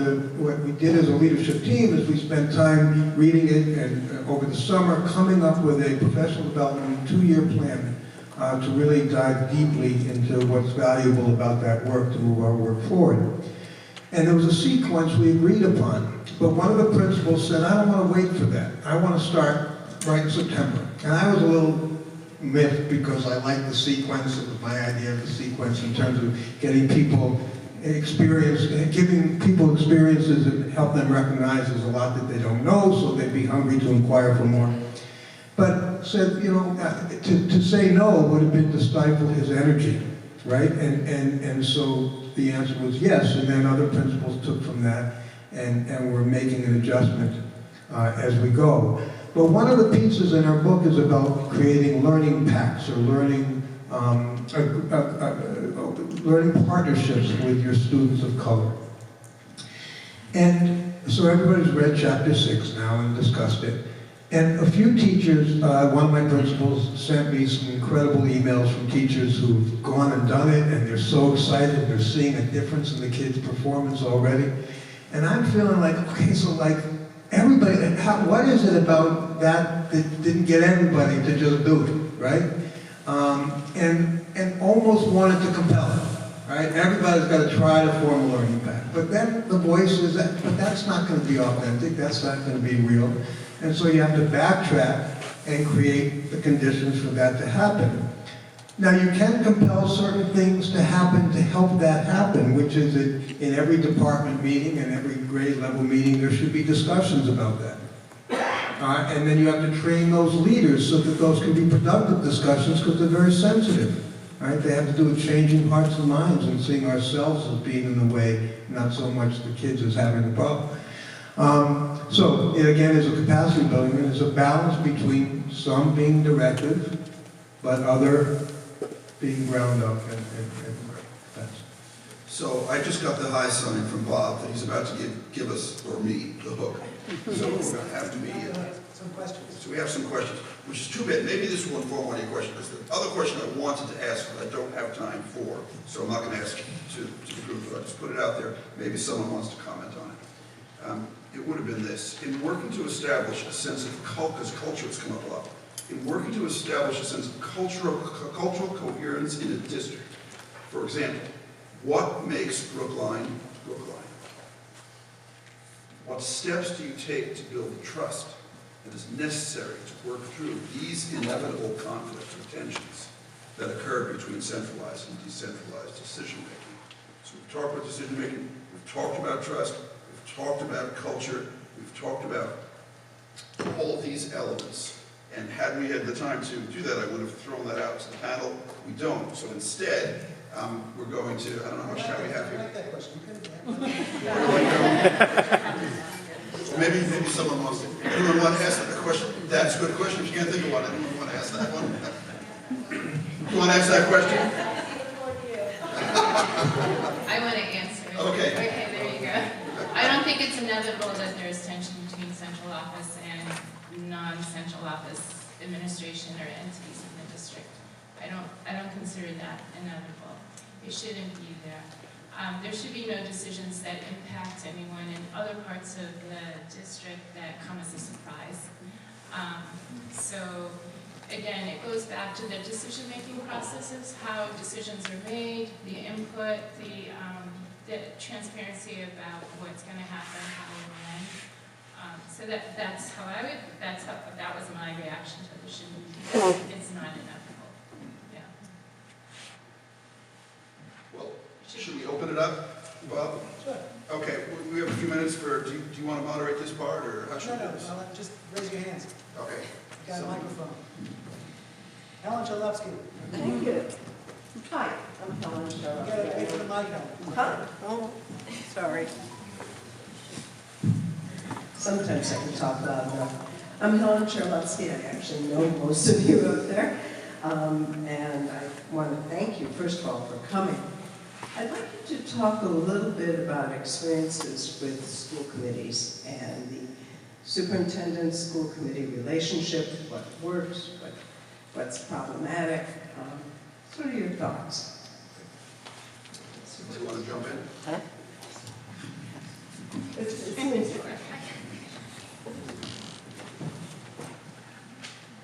we did as a leadership team is we spent time reading it and over the summer coming up with a professional development 2-year plan to really dive deeply into what's valuable about that work to move our work forward. And there was a sequence we agreed upon. But one of the principals said, I don't want to wait for that. I want to start right in September. And I was a little miffed because I liked the sequence. It was my idea of the sequence in terms of getting people experience, giving people experiences and help them recognize there's a lot that they don't know, so they'd be hungry to inquire for more. But said, you know, to say no would have been to stifle his energy, right? And so the answer was yes, and then other principals took from that, and we're making an adjustment as we go. But one of the pieces in our book is about creating learning packs or learning learning partnerships with your students of color. And so everybody's read chapter 6 now and discussed it. And a few teachers, one of my principals sent me some incredible emails from teachers who've gone and done it, and they're so excited, they're seeing a difference in the kids' performance already. And I'm feeling like, okay, so like, everybody, what is it about that didn't get everybody to just do it, right? And almost wanted to compel it, right? Everybody's got to try to form a learning path. But then the voice is that, but that's not going to be authentic, that's not going to be real. And so you have to backtrack and create the conditions for that to happen. Now you can compel certain things to happen to help that happen, which is that in every department meeting and every grade level meeting, there should be discussions about that. And then you have to train those leaders so that those can be productive discussions because they're very sensitive. Right? They have to do with changing hearts and minds and seeing ourselves as being in the way, not so much the kids as having the problem. So it again is a capacity building, and it's a balance between some being directive, but other being ground up and that's. So I just got the high sign from Bob that he's about to give us, or me, the hook. So we're going to have to be... some questions. So we have some questions, which is too bad. Maybe this will inform one of your questions, because the other question I wanted to ask, but I don't have time for, so I'm not going to ask to the group, but I'll just put it out there. Maybe someone wants to comment on it. It would have been this. In working to establish a sense of because culture has come up a lot. In working to establish a sense of cultural coherence in a district, for example, what makes Brookline Brookline? What steps do you take to build the trust that is necessary to work through these inevitable conflicts or tensions that occur between centralized and decentralized decision-making? So we've talked about decision-making, we've talked about trust, we've talked about culture, we've talked about all of these elements. And had we had the time to do that, I would have thrown that out to the panel. We don't. So instead, we're going to, I don't know how much time we have I here. like that question. Maybe someone wants to, anyone want to ask that question? That's a good question. If you can't think of one, anyone want to ask that one? You want to ask that question? I want to answer it. Okay. Okay, there you go. I don't think it's inevitable that there is tension between central office and non-central office administration or entities in the district. I don't consider that inevitable. It shouldn't be there. There should be no decisions that impact anyone in other parts of the district that come as a surprise. So again, it goes back to the decision-making processes, how decisions are made, the input, the transparency about what's going to happen, how and when. So that was my reaction to the shouldn't be. It's not inevitable. Yeah. Well, should we open it up, Bob? Sure. Okay, we have a few minutes for, do you want to moderate this part, or how should we do this? No, just raise your hands. Okay. You got a So- microphone. Helen Chalupsky. Thank you. Hi, I'm Helen You gotta wait for the mic on. Huh? Oh, sorry. Sometimes I can talk loud enough. I'm Helen Charlotsky. I actually know most of you out there. And I want to thank you, first of all, for coming. I'd like you to talk a little bit about experiences with school committees and superintendent, school committee relationship, what works, what's problematic. What are your thoughts? Do you want to jump in?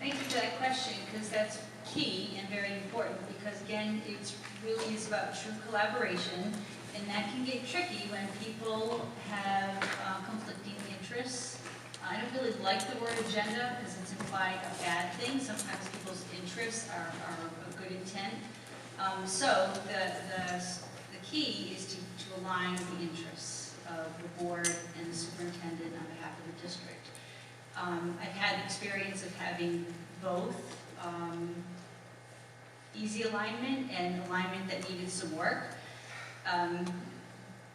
Thank you for that question, because that's key and very important, because again, it really is about true collaboration, and that can get tricky when people have conflicting interests. I don't really like the word agenda, because it's implied a bad thing. Sometimes people's interests are a good intent. So the key is to align the interests of the board and the superintendent on behalf of the district. I've had experience of having both easy alignment and alignment that needed some work.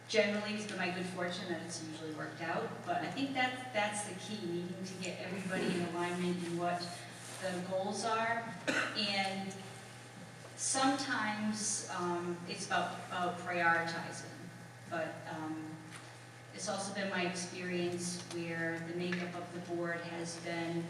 Generally, it's been my good fortune that it's usually worked out, but I think that's the key, needing to get everybody in alignment in what the goals are. And sometimes it's about prioritizing, but it's also been my experience where the makeup of the board has been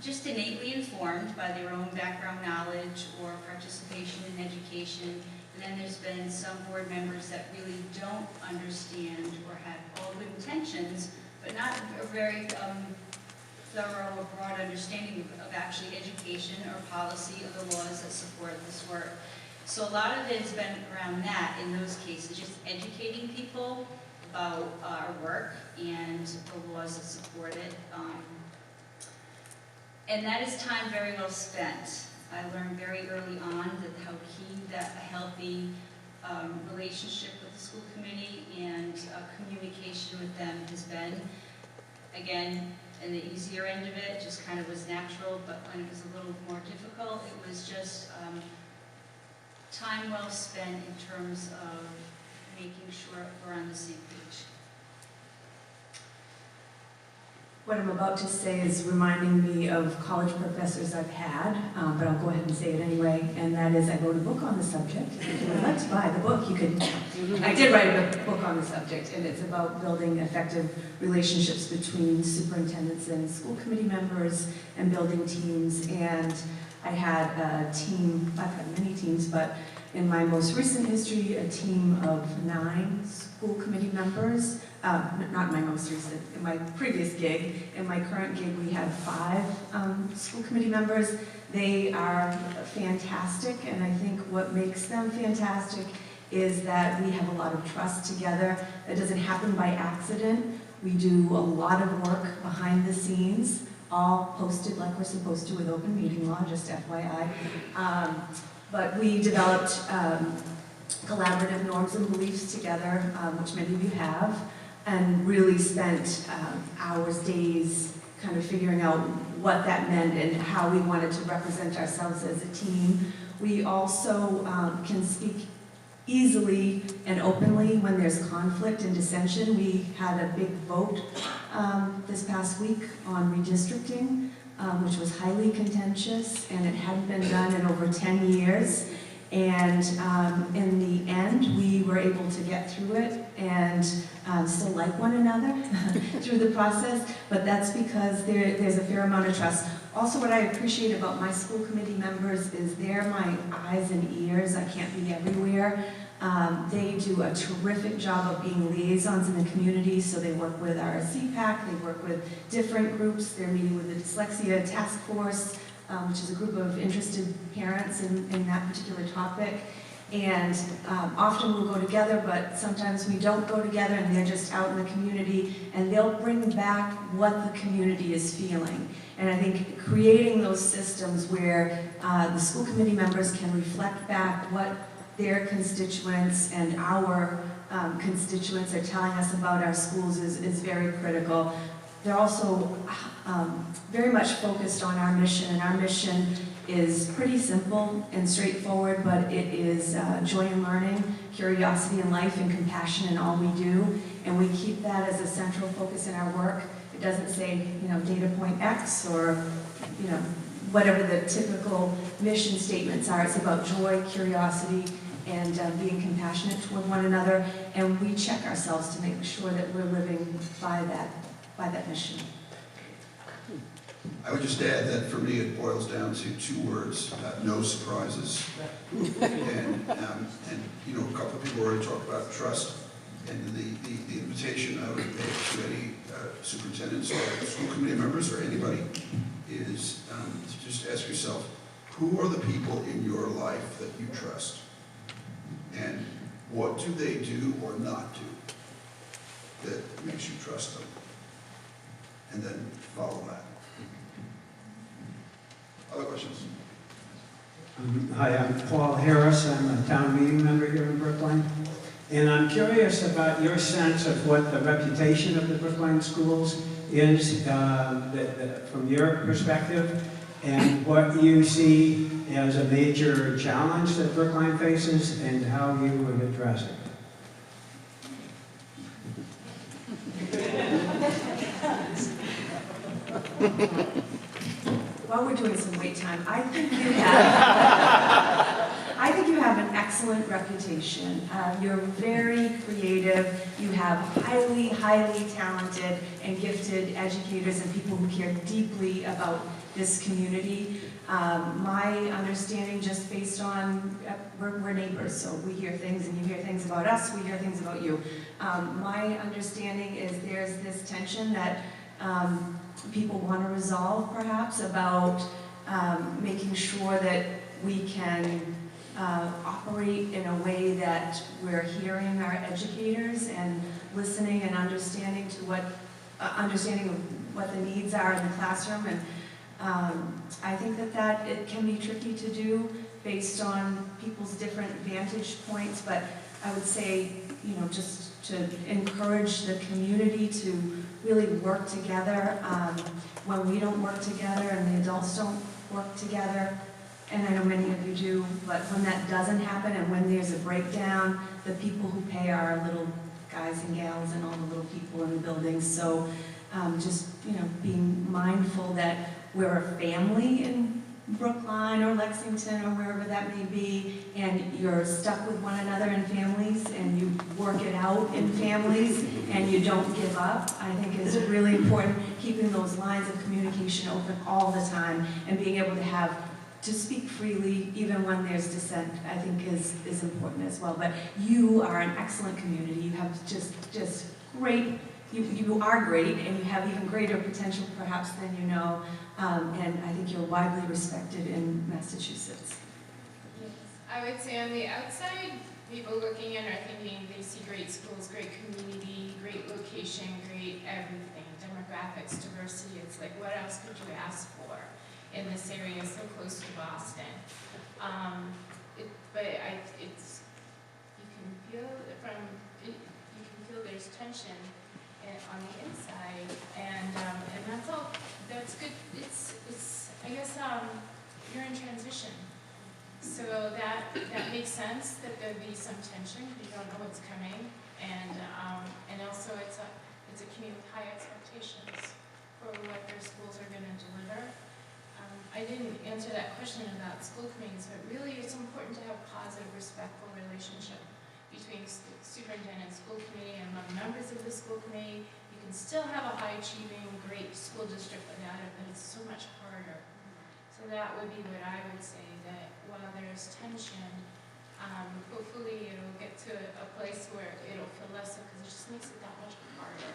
just innately informed by their own background knowledge or participation in education. And then there's been some board members that really don't understand or have all good intentions, but not a very thorough or broad understanding of actually education or policy of the laws that support this work. So a lot of it has been around that in those cases, just educating people about our work and the laws that support it. And that is time very well spent. I learned very early on how key that a healthy relationship with the school committee and communication with them has been. Again, in the easier end of it, just kind of was natural, but when it was a little more difficult, it was just time well spent in terms of making sure we're on the same page. What I'm about to say is reminding me of college professors I've had, but I'll go ahead and say it anyway, and that is I wrote a book on the subject. If you would like to buy the book, you can. I did write a book on the subject, and it's about building effective relationships between superintendents and school committee members and building teams. And I had a team, I've had many teams, but in my most recent history, a team of 9 school committee members. Not my most recent, in my previous gig. In my current gig, we have 5 school committee members. They are fantastic, and I think what makes them fantastic is that we have a lot of trust together. That doesn't happen by accident. We do a lot of work behind the scenes, all posted like we're supposed to with open meeting law, just FYI. But we developed collaborative norms and beliefs together, which many of you have, and really spent hours, days, kind of figuring out what that meant and how we wanted to represent ourselves as a team. We also can speak easily and openly when there's conflict and dissension. We had a big vote this past week on redistricting, which was highly contentious, and it hadn't been done in over 10 years. And in the end, we were able to get through it and still like one another through the process, but that's because there's a fair amount of trust. Also, what I appreciate about my school committee members is they're my eyes and ears. I can't be everywhere. They do a terrific job of being liaisons in the community, so they work with our CPAC, they work with different groups, they're meeting with the Dyslexia Task Force, which is a group of interested parents in that particular topic. And often we'll go together, but sometimes we don't go together, and they're just out in the community, and they'll bring back what the community is feeling. And I think creating those systems where the school committee members can reflect back what their constituents and our constituents are telling us about our schools is very critical. They're also very much focused on our mission, and our mission is pretty simple and straightforward, but it is joy in learning, curiosity in life, and compassion in all we do. And we keep that as a central focus in our work. It doesn't say, data point X or, whatever the typical mission statements are. It's about joy, curiosity, and being compassionate toward one another. And we check ourselves to make sure that we're living by that by that mission. I would just add that for me, it boils down to two words, no surprises. And you know, a couple of people already talked about trust, and the invitation I would make to any superintendents or school committee members or anybody is to just ask yourself, who are the people in your life that you trust? And what do they do or not do that makes you trust them? And then follow that. Other questions? Hi, I'm Paul Harris. I'm a town meeting member here in Brookline. And I'm curious about your sense of what the reputation of the Brookline schools is from your perspective, and what you see as a major challenge that Brookline faces and how you would address it. While we're doing some wait time, I think you have an excellent reputation. You're very creative. You have highly, highly talented and gifted educators and people who care deeply about this community. My understanding, just based on, we're neighbors, so we hear things and you hear things about us, we hear things about you. My understanding is there's this tension that people want to resolve, perhaps, about making sure that we can operate in a way that we're hearing our educators and listening and understanding to what the needs are in the classroom. And I think that it can be tricky to do based on people's different vantage points, but I would say, you know, just to encourage the community to really work together. When we don't work together and the adults don't work together, and I know many of you do, but when that doesn't happen and when there's a breakdown, the people who pay are our little guys and gals and all the little people in the buildings. So just, you know, being mindful that we're a family in Brookline or Lexington or wherever that may be, and you're stuck with one another in families, and you work it out in families, and you don't give up. I think it's really important, keeping those lines of communication open all the time, and being able to speak freely, even when there's dissent, I think is important as well. But you are an excellent community. You have just great, you are great, and you have even greater potential perhaps than you know. And I think you're widely respected in Massachusetts. Yes. I would say on the outside, people looking in are thinking they see great schools, great community, great location, great everything, demographics, diversity. It's like, what else could you ask for in this area so close to Boston? You can feel there's tension on the inside, and that's all. That's good. It's I guess you're in transition, so that makes sense that there'd be some tension. You don't know what's coming, and also it's a community with high expectations for what their schools are going to deliver. I didn't answer that question about school committees, but really it's important to have a positive, respectful relationship between superintendent and school committee and among members of the school committee. You can still have a high-achieving, great school district without it, but it's so much harder. So that would be what I would say, that while there's tension, hopefully it'll get to a place where it'll feel less, because it just makes it that much harder.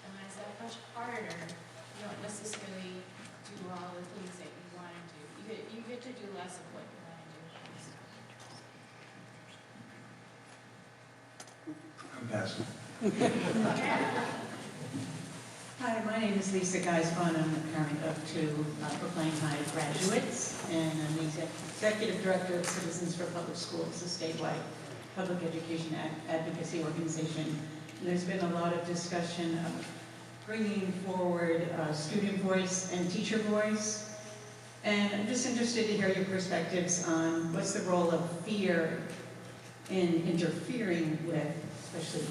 And when it's that much harder, you don't necessarily do all the things that you want to do. You get to do less of what you want to do. I'm passing. Hi, my name is Lisa Geisbon. I'm the parent of two Brookline High graduates, and I'm the Executive Director of Citizens for Public Schools, a statewide public education advocacy organization. And there's been a lot of discussion of bringing forward student voice and teacher voice. And I'm just interested to hear your perspectives on what's the role of fear in interfering with, especially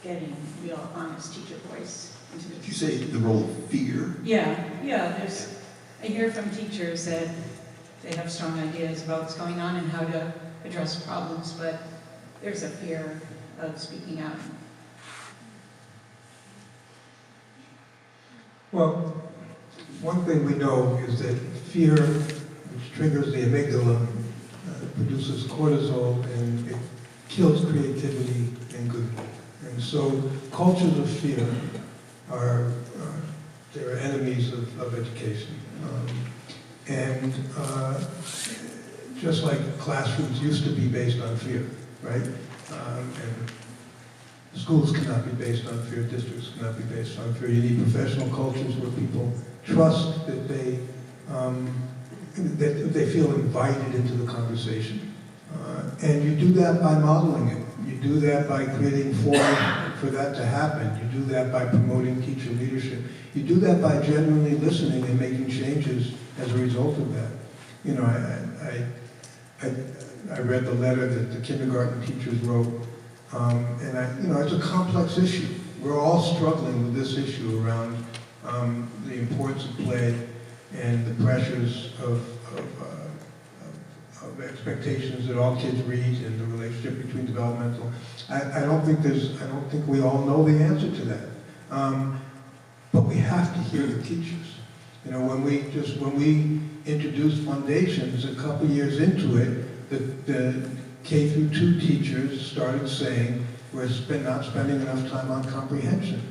getting real honest teacher voice into the. Did you say the role of fear? Yeah. I hear from teachers that they have strong ideas about what's going on and how to address problems, but there's a fear of speaking out. Well, one thing we know is that fear, which triggers the amygdala, produces cortisol, and it kills creativity and goodwill. And so cultures of fear are they're enemies of education. And just like classrooms used to be based on fear, right? And schools cannot be based on fear, districts cannot be based on fear. You need professional cultures where people trust that they feel invited into the conversation. And you do that by modeling it. You do that by creating forums for that to happen. You do that by promoting teacher leadership. You do that by genuinely listening and making changes as a result of that. You know, I read the letter that the kindergarten teachers wrote, and you know, it's a complex issue. We're all struggling with this issue around the importance of play and the pressures of expectations that all kids read and the relationship between developmental. I don't think we all know the answer to that. But we have to hear the teachers. You know, when we introduced foundations a couple years into it, the K through 2 teachers started saying we're not spending enough time on comprehension.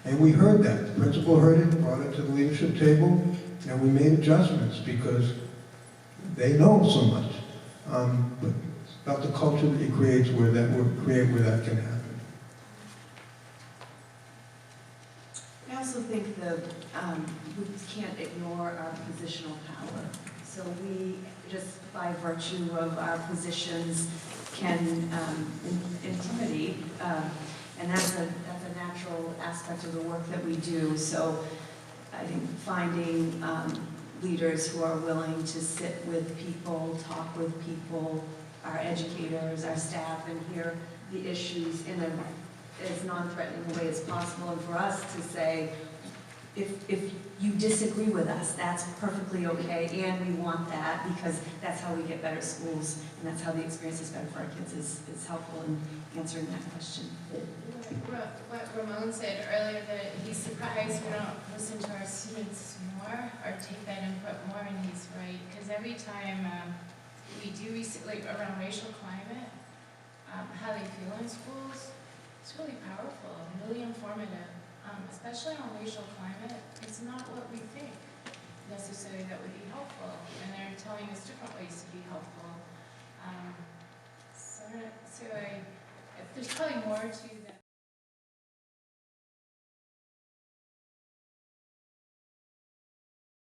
And we heard that. The principal heard it, brought it to the leadership table, and we made adjustments because they know so much. But it's about the culture that you create where that can happen. I also think we can't ignore our positional power. So we, just by virtue of our positions, can intimidate, and that's a natural aspect of the work that we do. So I think finding leaders who are willing to sit with people, talk with people, our educators, our staff, and hear the issues in as non-threatening a way as possible, and for us to say, if you disagree with us, that's perfectly okay, and we want that because that's how we get better schools, and that's how the experience is better for our kids, is helpful in answering that question. What Ramon said earlier, that he's surprised we don't listen to our students more or take that input more, and he's right. Because every time we do like around racial climate, how they feel in schools, it's really powerful, really informative. Especially on racial climate, it's not what we think necessarily that would be helpful, and they're telling us different ways to be helpful. So there's probably more to that.